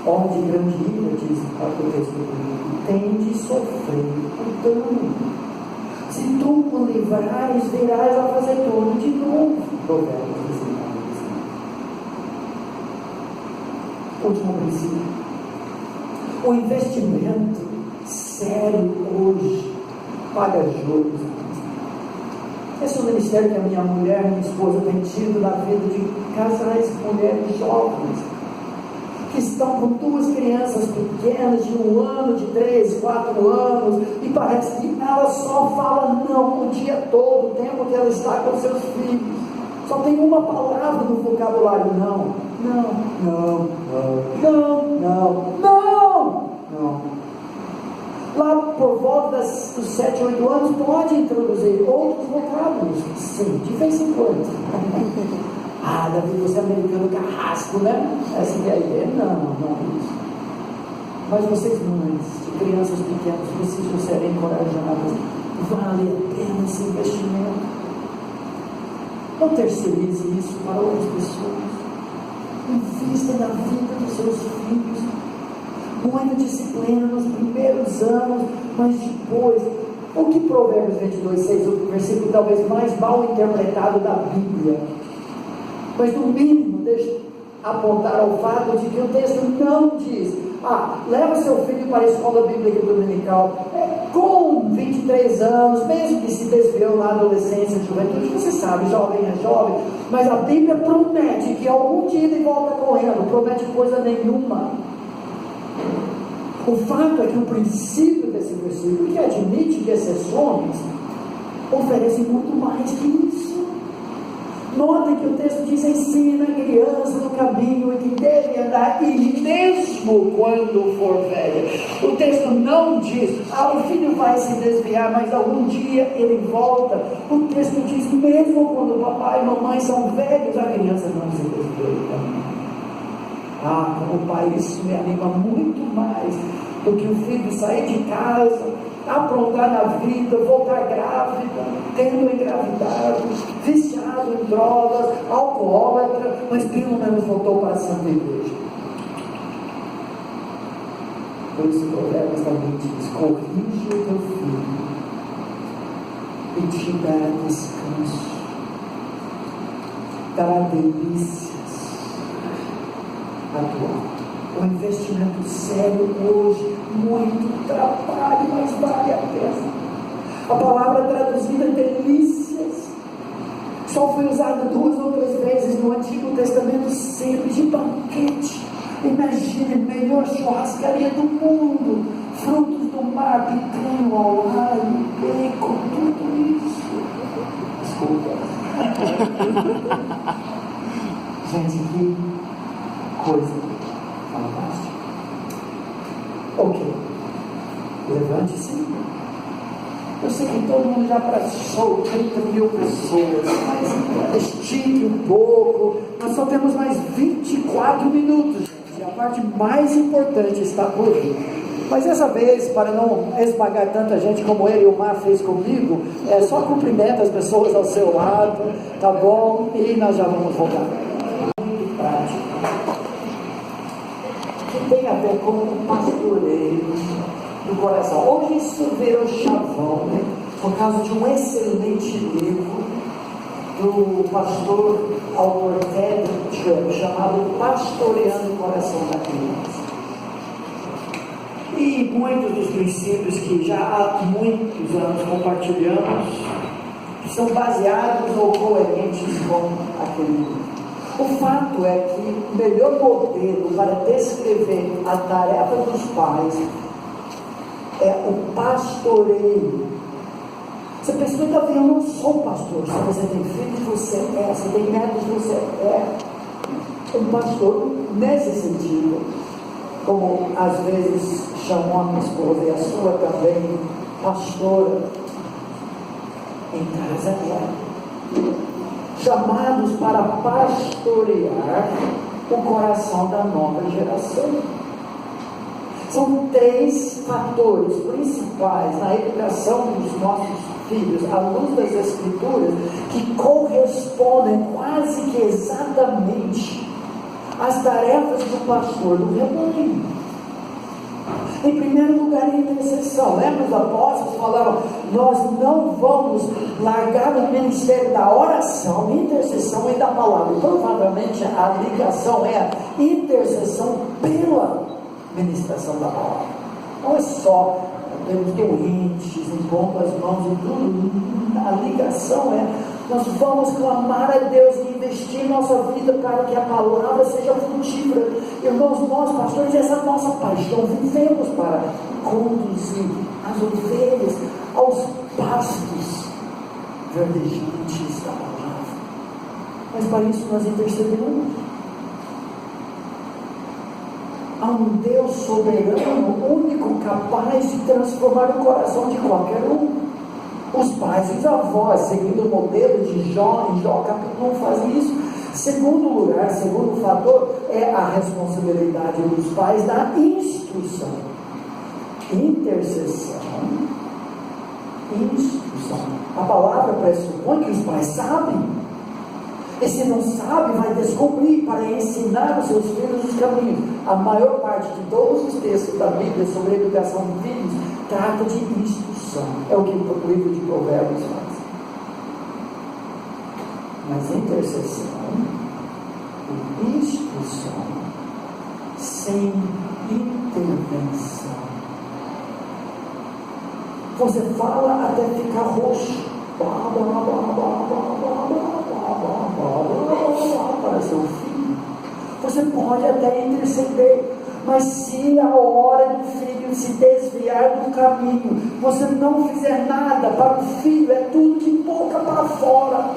Onde grande ira, diz o texto bíblico, tem de sofrer o dano. Se tu o livrares, virás a fazer tudo de novo. Provérbios 19. Último princípio. O investimento sério hoje paga juros. Esse é o ministério que a minha mulher, minha esposa, tem tido na vida de casais, mulheres jovens, que estão com 2 crianças pequenas, de 1 ano, de 3, 4 anos, e parece que ela só fala não o dia todo, o tempo que ela está com seus filhos. Só tem uma palavra no vocabulário: não, não, não, não, não, não, não. Lá por volta dos 7, 8 anos, pode introduzir outros vocábulos, sim, de vez em quando. Ah, Davi, você é americano carrasco, né? Essa ideia é não é isso. Mas vocês, mães de crianças pequenas, precisam ser encorajadas. Vale a pena esse investimento. Não terceirize isso para outras pessoas. Invista na vida dos seus filhos. Muita disciplina nos primeiros anos, mas depois, o que Provérbios 22:6, o versículo talvez mais mal interpretado da Bíblia, mas no mínimo deixa apontar ao fato de que o texto não diz: leva seu filho para a escola bíblica dominical com 23 anos, mesmo que se desviou na adolescência, juventude, você sabe, jovem é jovem, mas a Bíblia promete que algum dia ele volta correndo, promete coisa nenhuma. O fato é que o princípio desse versículo, que admite que exceções, oferece muito mais que isso. Notem que o texto diz: ensina a criança no caminho em que deve andar, e mesmo quando for velha. O texto não diz: o filho vai se desviar, mas algum dia ele volta. O texto diz: mesmo quando papai e mamãe são velhos, a criança não se desvia. Como pai, isso me anima muito mais do que o filho sair de casa, aprontar na vida, voltar grávida, tendo engravidado, viciado em drogas, alcoólatra, mas pelo menos voltou para a Santa Igreja. Por isso o Provérbios também diz: corrige o teu filho e te dará descanso, dará delícias atual. O investimento sério hoje, muito trabalho, mas vale a pena. A palavra traduzida delícias só foi usada 2 ou 3 vezes no Antigo Testamento, sempre de banquete. Imagine, melhor churrascaria do mundo, frutos do mar, picanha ao alho, bacon, tudo isso. Desculpa. Gente, que coisa fantástica. Ok, levante-se. Eu sei que todo mundo já abraçou 30 mil pessoas, mas estique um pouco. Nós só temos mais 24 minutos, gente, e a parte mais importante está por vir. Mas dessa vez, para não esmagar tanta gente como ele e o Mar fez comigo, só cumprimenta as pessoas ao seu lado, tá bom? E nós já vamos voltar. Muito prático, que tem a ver com o pastoreio do coração. Hoje isso virou chavão, né? Por causa de um excelente livro do pastor autor Tema, chamado Pastoreando o Coração da Criança. E muitos dos princípios que já há muitos anos compartilhamos são baseados ou coerentes com aquele livro. O fato é que o melhor modelo para descrever a tarefa dos pais é o pastoreio. Você pensa, Davi, eu não sou pastor. Se você tem filhos, você é. Se tem netos, você é um pastor nesse sentido. Como às vezes chamou a minha esposa e a sua também, pastora. em casa é. Chamados para pastorear o coração da nova geração. São 3 fatores principais na educação dos nossos filhos, à luz das Escrituras, que correspondem quase que exatamente às tarefas do pastor do rebanho. Em primeiro lugar, a intercessão. Lembra, os apóstolos falavam: nós não vamos largar o ministério da oração, intercessão e da palavra. E provavelmente a ligação é a intercessão pela ministração da palavra. Não é só temos doentes, impondo as mãos e tudo. A ligação é: nós vamos clamar a Deus e investir em nossa vida para que a palavra seja frutífera. Irmãos, nós pastores, essa é a nossa paixão, vivemos para conduzir as ovelhas aos pastos verdejantes da palavra. Mas para isso nós intercedemos. Há um Deus soberano, único, capaz de transformar o coração de qualquer um. Os pais e os avós, seguindo o modelo de Jó, em Jó capítulo 1, fazem isso. Segundo lugar, segundo fator, é a responsabilidade dos pais na instrução. Intercessão, instrução. A palavra pressupõe que os pais sabem. E se não sabe, vai descobrir para ensinar os seus filhos os caminhos. A maior parte de todos os textos da Bíblia sobre a educação de filhos trata de instrução. É o que o livro de Provérbios faz. Mas intercessão e instrução sem intervenção. Você fala até ficar roxo. Para seu filho. Você pode até interceder, mas se a hora do filho se desviar do caminho, você não fizer nada para o filho, é tudo de boca para fora.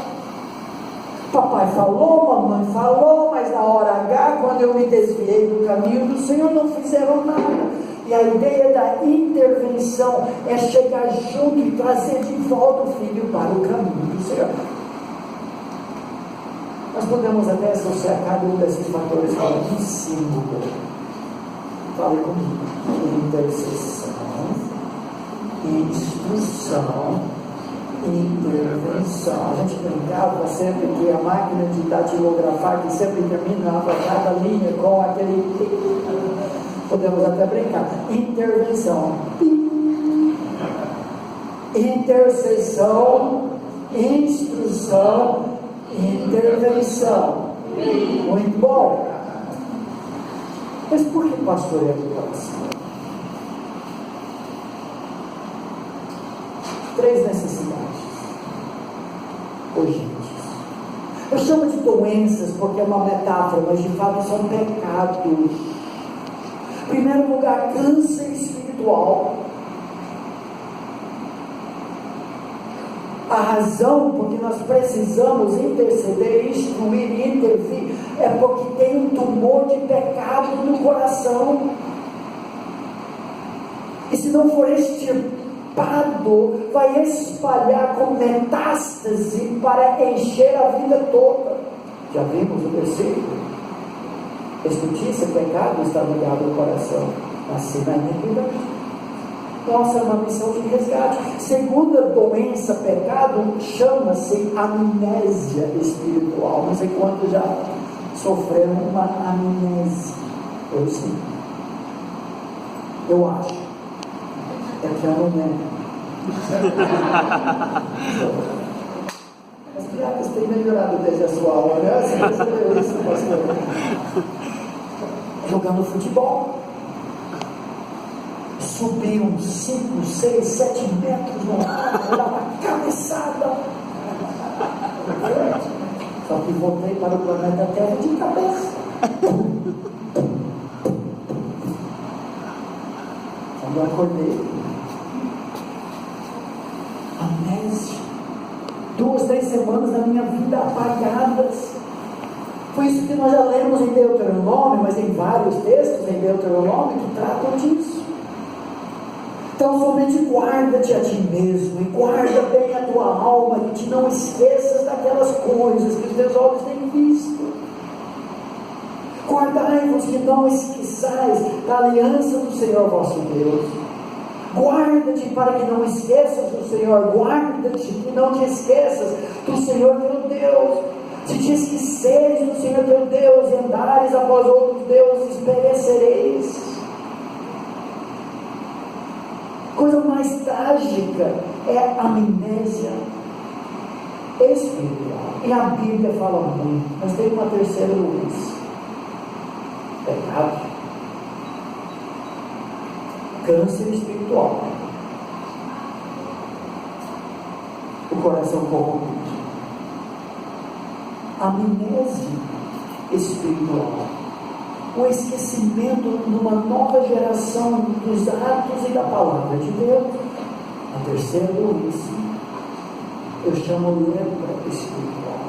Papai falou, mamãe falou, mas na hora H, quando eu me desviei do caminho do Senhor, não fizeram nada. E a ideia da intervenção é chegar junto e trazer de volta o filho para o caminho do Senhor. Nós podemos até associar cada um desses fatores com um símbolo. Fale comigo. Intercessão, instrução, intervenção. A gente brincava sempre que a máquina de datilografar, que sempre terminava cada linha com aquele... Podemos até brincar. Intervenção. Intercessão, instrução, intervenção. Muito bom. Mas por que pastorear educação? 3 necessidades urgentes. Eu chamo de doenças porque é uma metáfora, mas de fato são pecados. Em primeiro lugar, câncer espiritual. A razão por que nós precisamos interceder, instruir e intervir é porque tem um tumor de pecado no coração. E se não for extirpado, vai espalhar com metástase para encher a vida toda. Já vimos o versículo? Justiça, pecado está ligado ao coração, assim na iniquidade. Nossa, é uma missão de resgate. Segunda doença, pecado, chama-se amnésia espiritual. Não sei quantos já sofreram uma amnésia. Eu sim. Eu acho. É que eu não lembro. As piadas têm melhorado desde a sua aula, né? Você percebeu isso, pastor? Jogando futebol. Subiu 5, 6, 7 metros no ar, dá uma cabeçada. Só que voltei para o planeta Terra de cabeça. Quando eu acordei, amnésia. 2, 3 semanas da minha vida apagadas. Foi isso que nós já lemos em Deuteronômio, mas tem vários textos em Deuteronômio que tratam disso. Então somente guarda-te a ti mesmo, e guarda bem a tua alma, e te não esqueças daquelas coisas que os teus olhos têm visto. Guardai-vos que não esqueçais da aliança do Senhor vosso Deus. Guarda-te para que não esqueças do Senhor, guarda-te que não te esqueças do Senhor teu Deus. Se te esqueceres do Senhor teu Deus e andares após outros deuses, perecereis. Coisa mais trágica é a amnésia espiritual. E a Bíblia fala muito, mas tem uma terceira doença: pecado, câncer espiritual, o coração corrompido, amnésia espiritual, o esquecimento numa nova geração dos atos e da palavra de Deus. A terceira doença eu chamo lepra espiritual.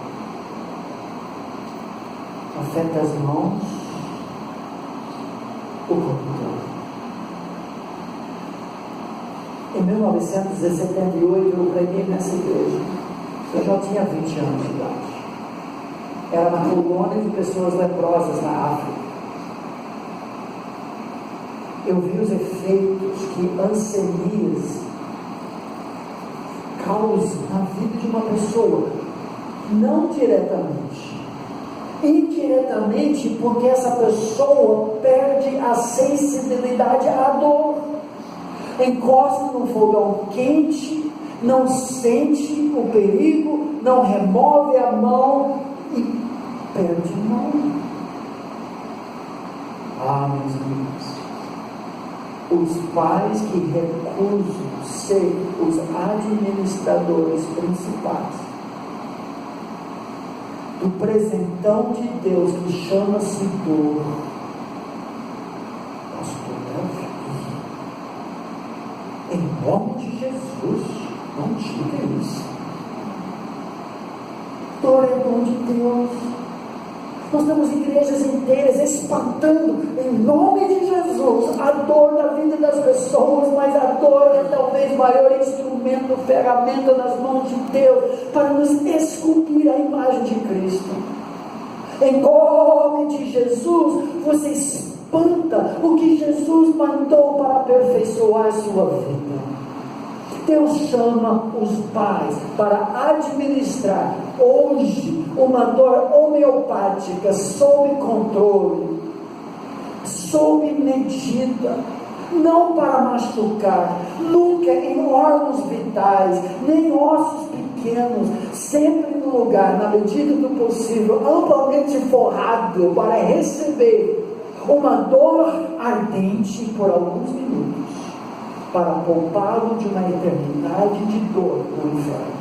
Afeta as mãos, o corpo todo. Em 1978 eu preguei nessa igreja. Eu já tinha 20 anos de idade. Era uma colônia de pessoas leprosas na África. Eu vi os efeitos que ansemias causam na vida de uma pessoa, não diretamente, indiretamente, porque essa pessoa perde a sensibilidade à dor, encosta num fogão quente, não sente o perigo, não remove a mão e perde a mão. Ah, meus amigos, os pais que recusam ser os administradores principais do presentão de Deus que chama-se dor. Pastor, em nome de Jesus, não diga isso. Dor é dom de Deus. Nós temos igrejas inteiras espantando em nome de Jesus a dor da vida das pessoas, mas a dor é talvez o maior instrumento, ferramenta nas mãos de Deus para nos esculpir a imagem de Cristo. Em nome de Jesus, você espanta o que Jesus mandou para aperfeiçoar a sua vida. Deus chama os pais para administrar hoje uma dor homeopática, sob controle, sob medida, não para machucar, nunca em órgãos vitais, nem ossos pequenos, sempre no lugar, na medida do possível, amplamente forrado para receber uma dor ardente por alguns minutos, para poupá-lo de uma eternidade de dor no inferno.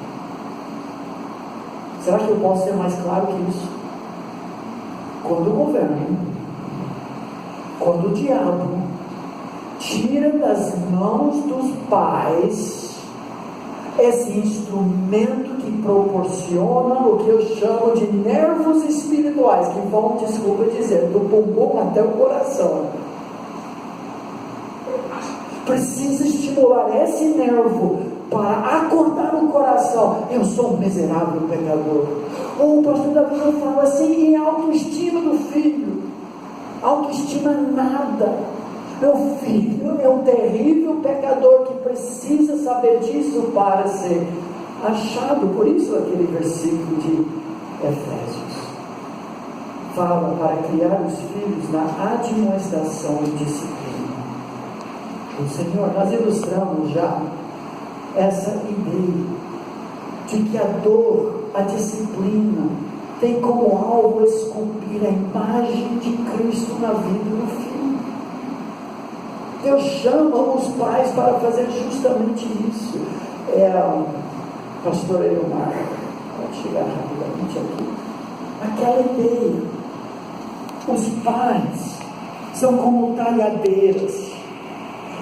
Será que eu posso ser mais claro que isso? Quando o governo, quando o diabo tira das mãos dos pais esse instrumento que proporciona o que eu chamo de nervos espirituais, que vão, desculpa dizer, do bumbum até o coração, precisa estimular esse nervo para acordar no coração: eu sou um miserável pecador. O pastor Davi fala assim em autoestima do filho. Autoestima nada. Meu filho é um terrível pecador que precisa saber disso para ser achado. Por isso aquele versículo de Efésios fala para criar os filhos na admoestação e disciplina. O Senhor, nós ilustramos já essa ideia de que a dor, a disciplina, tem como alvo esculpir a imagem de Cristo na vida do filho. Deus chama os pais para fazer justamente isso. Pastor Elmar, pode chegar rapidamente aqui. Aquela ideia, os pais são como talhadeiras.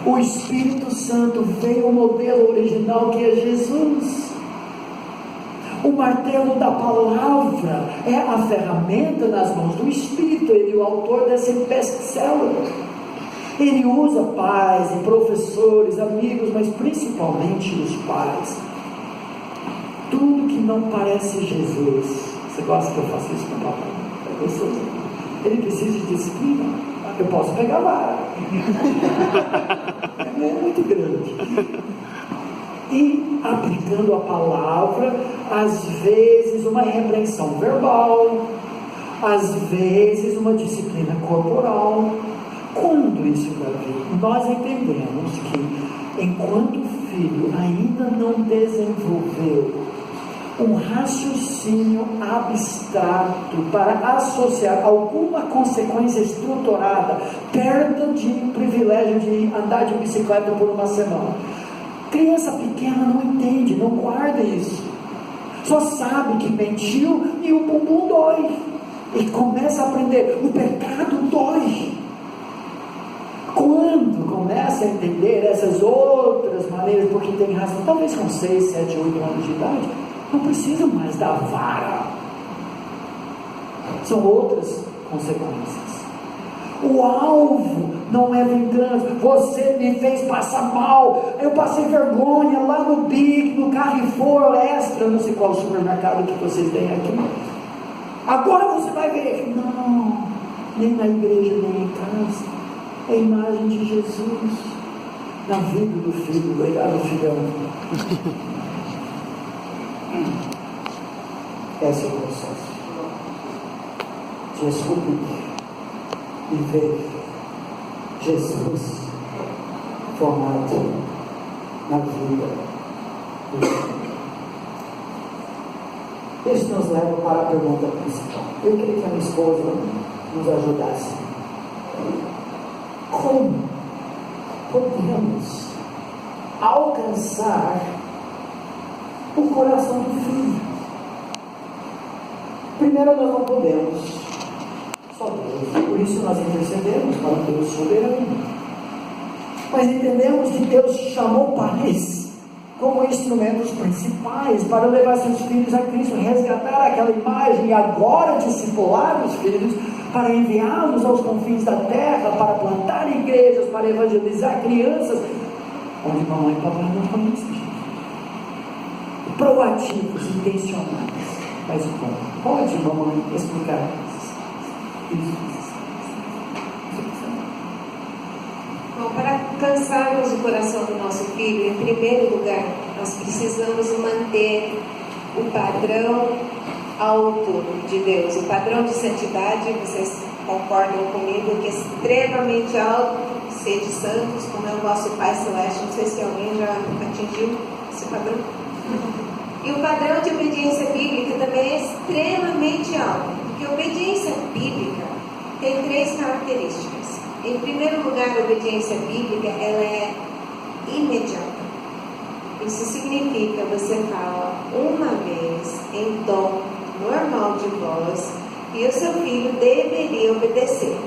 O Espírito Santo veio o modelo original que é Jesus. O martelo da palavra é a ferramenta nas mãos do Espírito. Ele é o autor desse best-seller. Ele usa pais e professores, amigos, mas principalmente os pais. Tudo que não parece Jesus. Você gosta que eu faça isso com o papai? É gostoso. Ele precisa de disciplina. Eu posso pegar a vara. É muito grande. E aplicando a palavra, às vezes uma repreensão verbal, às vezes uma disciplina corporal. Quando isso vai vir? Nós entendemos que enquanto o filho ainda não desenvolveu um raciocínio abstrato para associar alguma consequência estruturada, perda de privilégio de andar de bicicleta por uma semana. Criança pequena não entende, não guarda isso. Só sabe que mentiu e o bumbum dói. E começa a aprender, o pecado dói. Quando começa a entender essas outras maneiras, porque tem razão, talvez com 6, 7, 8 anos de idade, não precisa mais da vara. São outras consequências. O alvo não é vingança. Você me fez passar mal, eu passei vergonha lá no Big, no Carrefour Extra, não sei qual supermercado que vocês têm aqui. Agora você vai ver. Não, nem na igreja, nem em casa. É a imagem de Jesus na vida do filho. Obrigado, filhão. Esse é o processo. Descobrir e ver Jesus formado na vida do filho. Isso nos leva para a pergunta principal. Eu queria que a minha esposa nos ajudasse. Como podemos alcançar o coração do filho? Primeiro, nós não podemos, só Deus. Por isso nós intercedemos para o Deus soberano. Mas entendemos que Deus chamou pais como instrumentos principais para levar seus filhos a Cristo, resgatar aquela imagem e agora discipular os filhos, para enviá-los aos confins da terra, para plantar igrejas, para evangelizar crianças, onde mamãe e papai não conhecem. Proativos, intencionais. Mas como? Pode, mamãe, explicar isso?
Bom, para alcançarmos o coração do nosso filho, em primeiro lugar, nós precisamos manter o padrão alto de Deus. O padrão de santidade, vocês concordam comigo, que é extremamente alto. Sede santos, como é o nosso Pai Celeste. Não sei se alguém já atingiu esse padrão. E o padrão de obediência bíblica também é extremamente alto, porque a obediência bíblica tem 3 características. Em primeiro lugar, a obediência bíblica, ela é imediata. Isso significa, você fala uma vez em tom normal de voz e o seu filho deveria obedecer.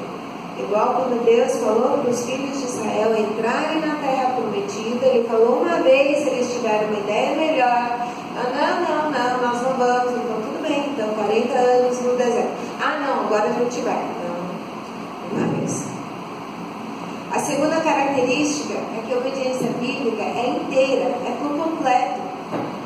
Igual quando Deus falou para os filhos de Israel entrarem na terra prometida, Ele falou uma vez, eles tiveram uma ideia melhor. Não, nós não vamos. Então tudo bem, então 40 anos no deserto. Não, agora a gente vai. Não, uma vez. A segunda característica é que a obediência bíblica é inteira, é por completo.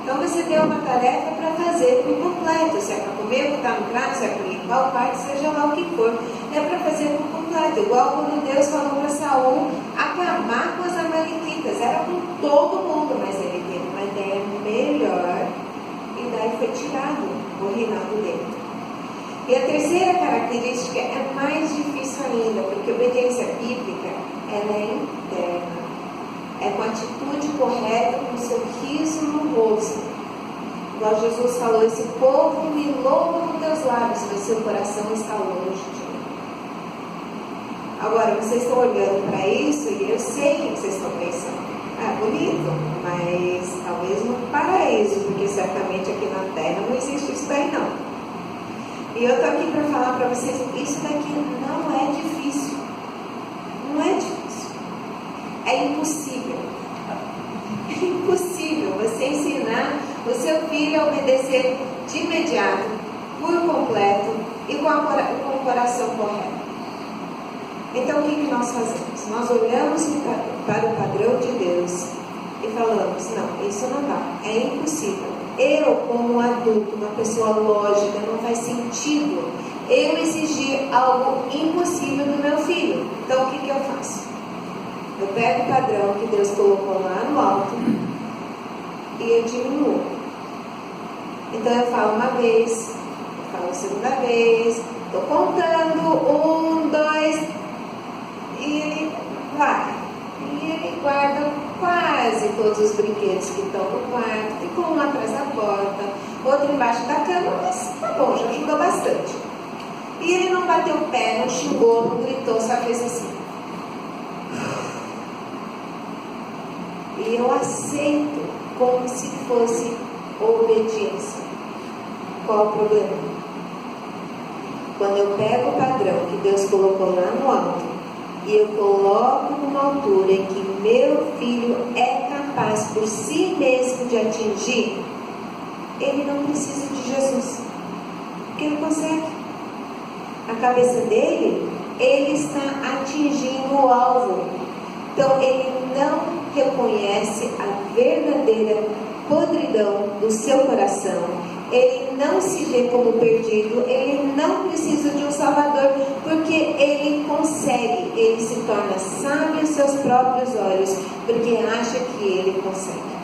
Então você tem uma tarefa para fazer por completo. Se é para comer, botar no prato, se é para limpar o quarto, seja lá o que for. É para fazer por completo. Igual quando Deus falou para Saul acabar com as amalequitas. Era com todo mundo, mas ele teve uma ideia melhor. E daí foi tirado o reinado dele. E a terceira característica é mais difícil ainda, porque a obediência bíblica, ela é interna. É com a atitude correta, com o seu riso no rosto. Igual Jesus falou, esse povo me louva com teus lábios, mas seu coração está longe de mim. Agora, vocês estão olhando para isso e eu sei o que vocês estão pensando. Bonito, mas talvez no paraíso, porque certamente aqui na terra não existe isso daí não. E eu estou aqui para falar para vocês, isso daqui não é difícil. Não é difícil. É impossível. É impossível você ensinar o seu filho a obedecer de imediato, por completo e com o coração correto. Então o que nós fazemos? Nós olhamos para o padrão de Deus e falamos: não, isso não dá, é impossível. Eu, como adulto, uma pessoa lógica, não faz sentido eu exigir algo impossível do meu filho. Então o que eu faço? Eu pego o padrão que Deus colocou lá no alto e eu diminuo. Então eu falo uma vez, eu falo a segunda vez, estou contando, 1, 2, e ele vai. E ele guarda quase todos os brinquedos que estão no quarto, ficou um atrás da porta, outro embaixo da cama, mas tá bom, já ajudou bastante. E ele não bateu o pé, não xingou, não gritou, só fez assim. E eu aceito como se fosse obediência. Qual o problema? Quando eu pego o padrão que Deus colocou lá no alto e eu coloco numa altura em que meu filho é capaz por si mesmo de atingir, ele não precisa de Jesus, porque ele consegue. A cabeça dele, ele está atingindo o alvo. Então ele não reconhece a verdadeira podridão do seu coração. Ele não se vê como perdido. Ele não precisa de um salvador, porque ele consegue. Ele se torna sábio aos seus próprios olhos, porque acha que ele consegue.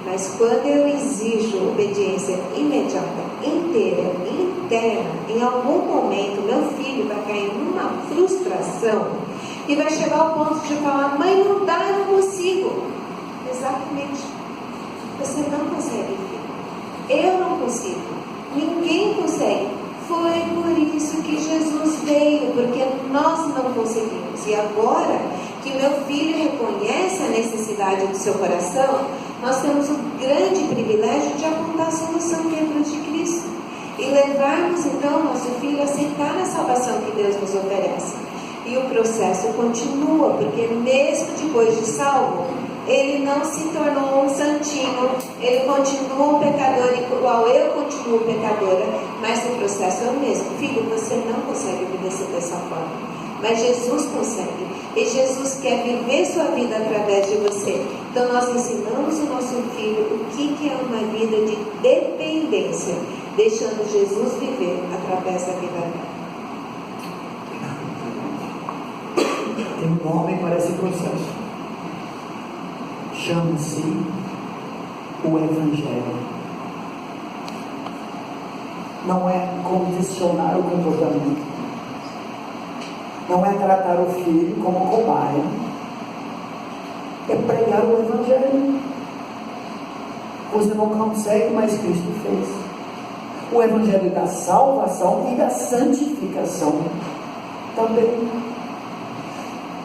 Mas quando eu exijo obediência imediata, inteira, interna, em algum momento meu filho vai cair numa frustração e vai chegar ao ponto de falar: mãe, não dá, eu não consigo. Exatamente. Você não consegue, filho. Eu não consigo. Ninguém consegue. Foi por isso que Jesus veio, porque nós não conseguimos. E agora que meu filho reconhece a necessidade do seu coração, nós temos o grande privilégio de apontar a solução que é a cruz de Cristo e levarmos então nosso filho a aceitar a salvação que Deus nos oferece. E o processo continua, porque mesmo depois de salvo, ele não se tornou um santinho, ele continua um pecador igual eu continuo pecadora, mas o processo é o mesmo. Filho, você não consegue obedecer dessa forma, mas Jesus consegue, e Jesus quer viver sua vida através de você. Então nós ensinamos o nosso filho o que é uma vida de dependência, deixando Jesus viver através da vida dela.
Tem um nome para esse processo. Chama-se o Evangelho. Não é condicionar o comportamento. Não é tratar o filho como cobaia. É pregar o Evangelho. Você não consegue, mas Cristo fez. O Evangelho da salvação e da santificação também.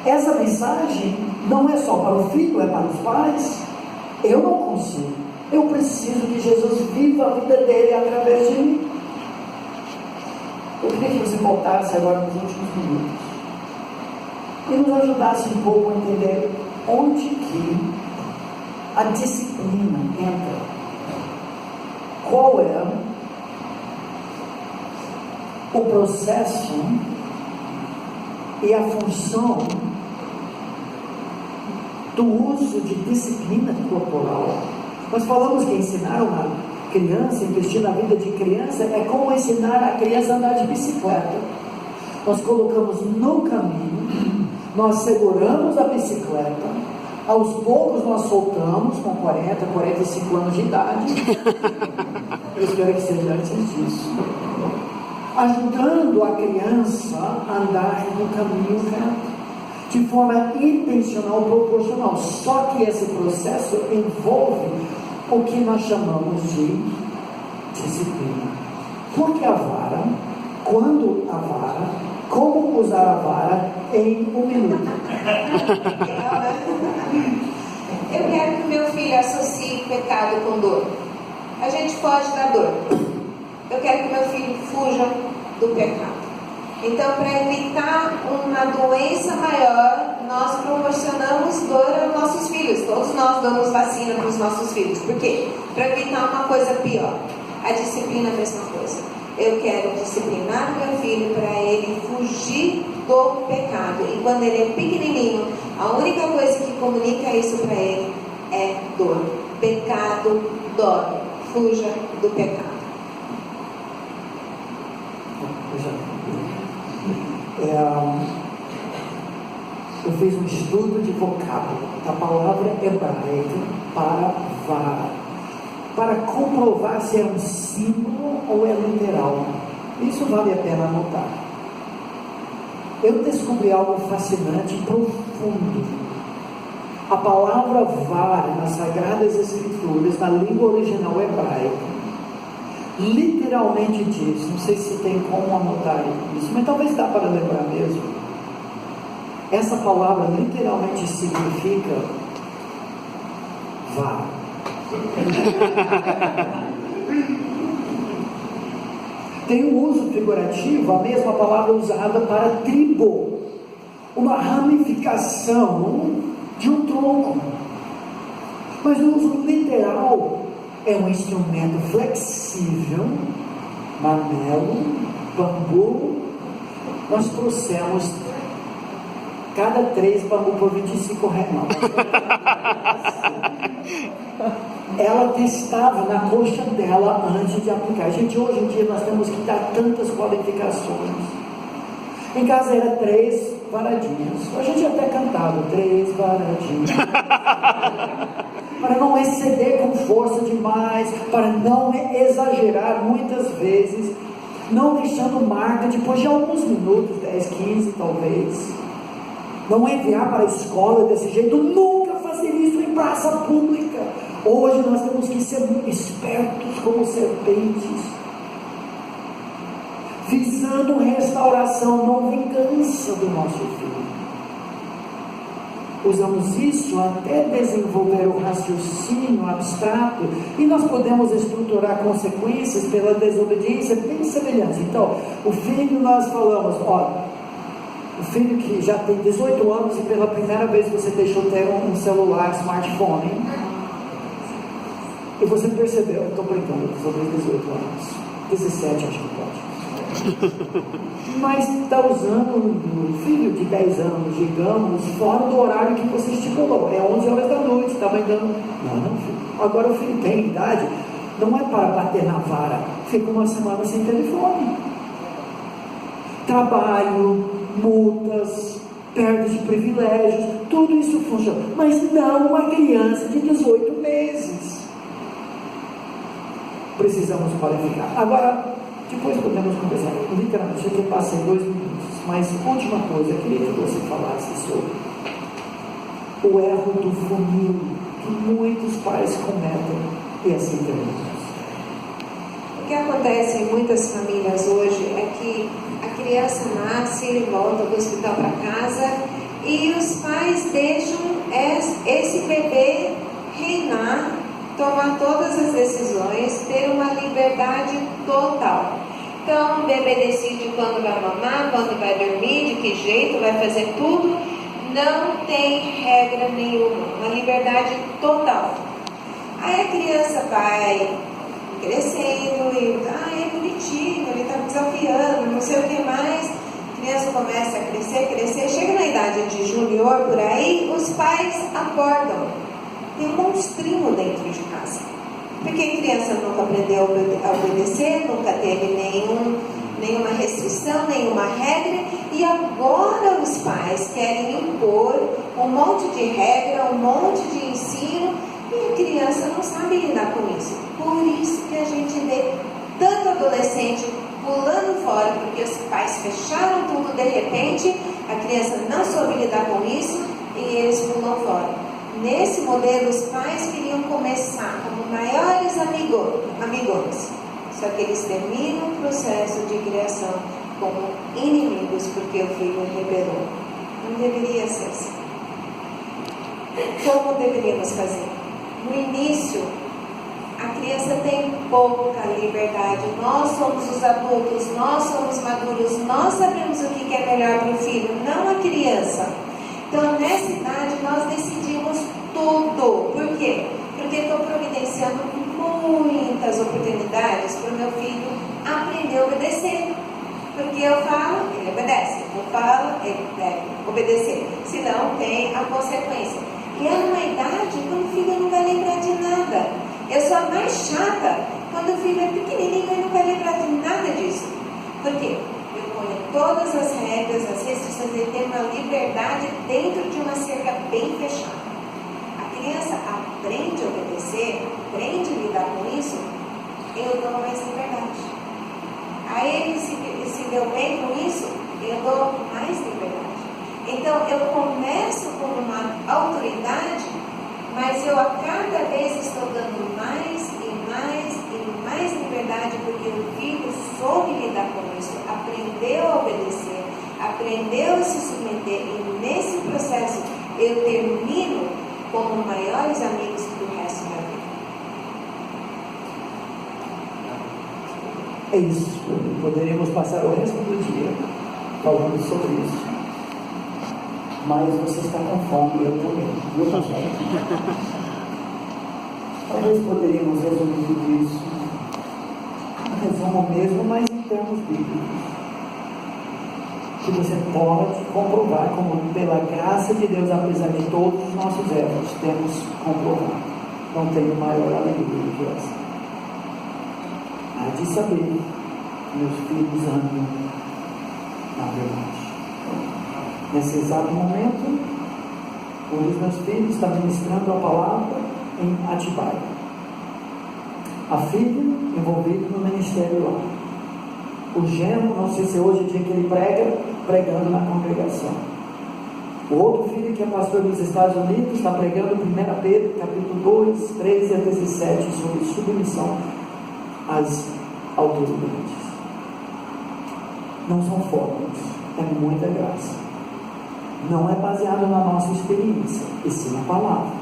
Essa mensagem não é só para o filho, é para os pais. Eu não consigo. Eu preciso que Jesus viva a vida dele através de mim. Eu queria que você voltasse agora nos últimos minutos e nos ajudasse um pouco a entender onde que a disciplina entra. Qual é o processo e a função do uso de disciplina corporal. Nós falamos que ensinar uma criança, investir na vida de criança, é como ensinar a criança a andar de bicicleta. Nós colocamos no caminho, nós seguramos a bicicleta, aos poucos nós soltamos com 40, 45 anos de idade. Eu espero que seja antes disso. Ajudando a criança a andar no caminho reto, de forma intencional, proporcional. Só que esse processo envolve o que nós chamamos de disciplina. Porque a vara, quando a vara, como usar a vara em 1 minuto.
Eu quero que o meu filho associe pecado com dor. A gente foge da dor. Eu quero que meu filho fuja do pecado. Então, para evitar uma doença maior, nós proporcionamos dor aos nossos filhos. Todos nós damos vacina para os nossos filhos. Por quê? Para evitar uma coisa pior. A disciplina é a mesma coisa. Eu quero disciplinar o meu filho para ele fugir do pecado. E quando ele é pequenininho, a única coisa que comunica isso para ele é dor. Pecado dói. Fuja do pecado.
Eu fiz um estudo de vocábulo da palavra hebraica para vara, para comprovar se é um símbolo ou é literal. Isso vale a pena anotar. Eu descobri algo fascinante e profundo. A palavra vara nas Sagradas Escrituras, na língua original hebraica, literalmente diz, não sei se tem como anotar isso, mas talvez dá para lembrar mesmo. Essa palavra literalmente significa vara. Tem um uso figurativo, a mesma palavra usada para tribo, uma ramificação de um tronco. Mas no uso literal, é um instrumento flexível, mamelo, bambu. Nós trouxemos cada 3 bambu por R$25. Ela testava na coxa dela antes de aplicar. Gente, hoje em dia nós temos que dar tantas qualificações. Em casa era 3 varadinhas. A gente até cantava 3 varadinhas. Para não exceder com força demais, para não exagerar muitas vezes, não deixando marca depois de alguns minutos, 10, 15 talvez. Não enviar para a escola desse jeito, nunca fazer isso em praça pública. Hoje nós temos que ser muito espertos como serpentes, visando restauração, não vingança do nosso filho. Usamos isso até desenvolver o raciocínio abstrato, e nós podemos estruturar consequências pela desobediência bem semelhantes. Então, o filho, nós falamos, olha, o filho que já tem 18 anos e pela primeira vez você deixou ter um celular, smartphone, e você percebeu, eu estou brincando sobre 18 anos, 17 acho que pode, mas está usando um filho de 10 anos, digamos, fora do horário que você estipulou, é 11 horas da noite, está dando, não filho, agora o filho tem idade, não é para bater na vara, fica uma semana sem telefone, trabalho, multas, perda de privilégios, tudo isso funciona, mas não uma criança de 18 meses. Precisamos qualificar. Agora, depois podemos conversar. Literalmente, eu passei 2 minutos, mas última coisa, eu queria que você falasse sobre o erro do funil que muitos pais cometem e assim terminam.
O que acontece em muitas famílias hoje é que a criança nasce e volta do hospital para casa e os pais deixam esse bebê reinar, tomar todas as decisões, ter uma liberdade total. Então o bebê decide quando vai mamar, quando vai dormir, de que jeito, vai fazer tudo, não tem regra nenhuma, uma liberdade total. Aí a criança vai crescendo e é bonitinho, ele está desafiando, não sei o que mais. A criança começa a crescer, chega na idade de junior por aí, os pais acordam, tem um monstrinho dentro de casa, porque a criança nunca aprendeu a obedecer, nunca teve nenhuma restrição, nenhuma regra, e agora os pais querem impor um monte de regra, um monte de ensino, e a criança não sabe lidar com isso. Por isso que a gente vê tanto adolescente pulando fora, porque os pais fecharam tudo de repente, a criança não soube lidar com isso e eles pulam fora. Nesse modelo, os pais queriam começar como maiores amigos, só que eles terminam o processo de criação como inimigos, porque o filho rebelou. Não deveria ser assim. Como deveríamos fazer? No início, a criança tem pouca liberdade. Nós somos os adultos, nós somos maduros, nós sabemos o que é melhor para o filho, não a criança. Então, nessa idade, nós decidimos tudo. Por quê? Porque estou providenciando muitas oportunidades para o meu filho aprender de obedecer. Porque eu falo, ele obedece. Eu falo, ele deve obedecer. Senão tem a consequência. E é numa idade quando o filho não vai lembrar de nada. Eu sou a mais chata quando o filho é pequenininho e não vai lembrar de nada disso. Por quê? Eu ponho todas as regras, as restrições, ele tem uma liberdade dentro de uma cerca bem fechada. A criança aprende a obedecer, aprende a lidar com isso, eu dou mais liberdade. Aí ele se deu bem com isso, eu dou mais liberdade. Então eu começo como uma autoridade, mas eu a cada vez estou dando mais e mais e mais liberdade, porque o filho soube lidar com isso, aprendeu a obedecer, aprendeu a se submeter, e nesse processo eu termino como maiores amigos do resto da vida.
É isso. Poderíamos passar o resto do dia falando sobre isso. Mas você está com fome, eu também. Viu, pastor? Talvez poderíamos resumir tudo isso. Um resumo mesmo, mas em termos bíblicos. Que você pode comprovar, como pela graça de Deus, apesar de todos os nossos erros, temos comprovado. Não tenho maior alegria do que essa. Há de saber que meus filhos andam na verdade. Nesse exato momento, um dos meus filhos está ministrando a palavra em Atibaia. A filha envolvida no ministério lá. O genro, não sei se hoje é o dia que ele prega, pregando na congregação. O outro filho, que é pastor dos Estados Unidos, está pregando 1 Pedro, capítulo 2, 13 a 17, sobre submissão às autoridades. Não são fórmulas, é muita graça. Não é baseado na nossa experiência, e sim na palavra.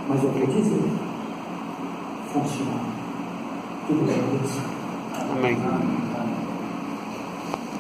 Mas eu quero dizer, funciona. Tudo bem, Deus.
Amém.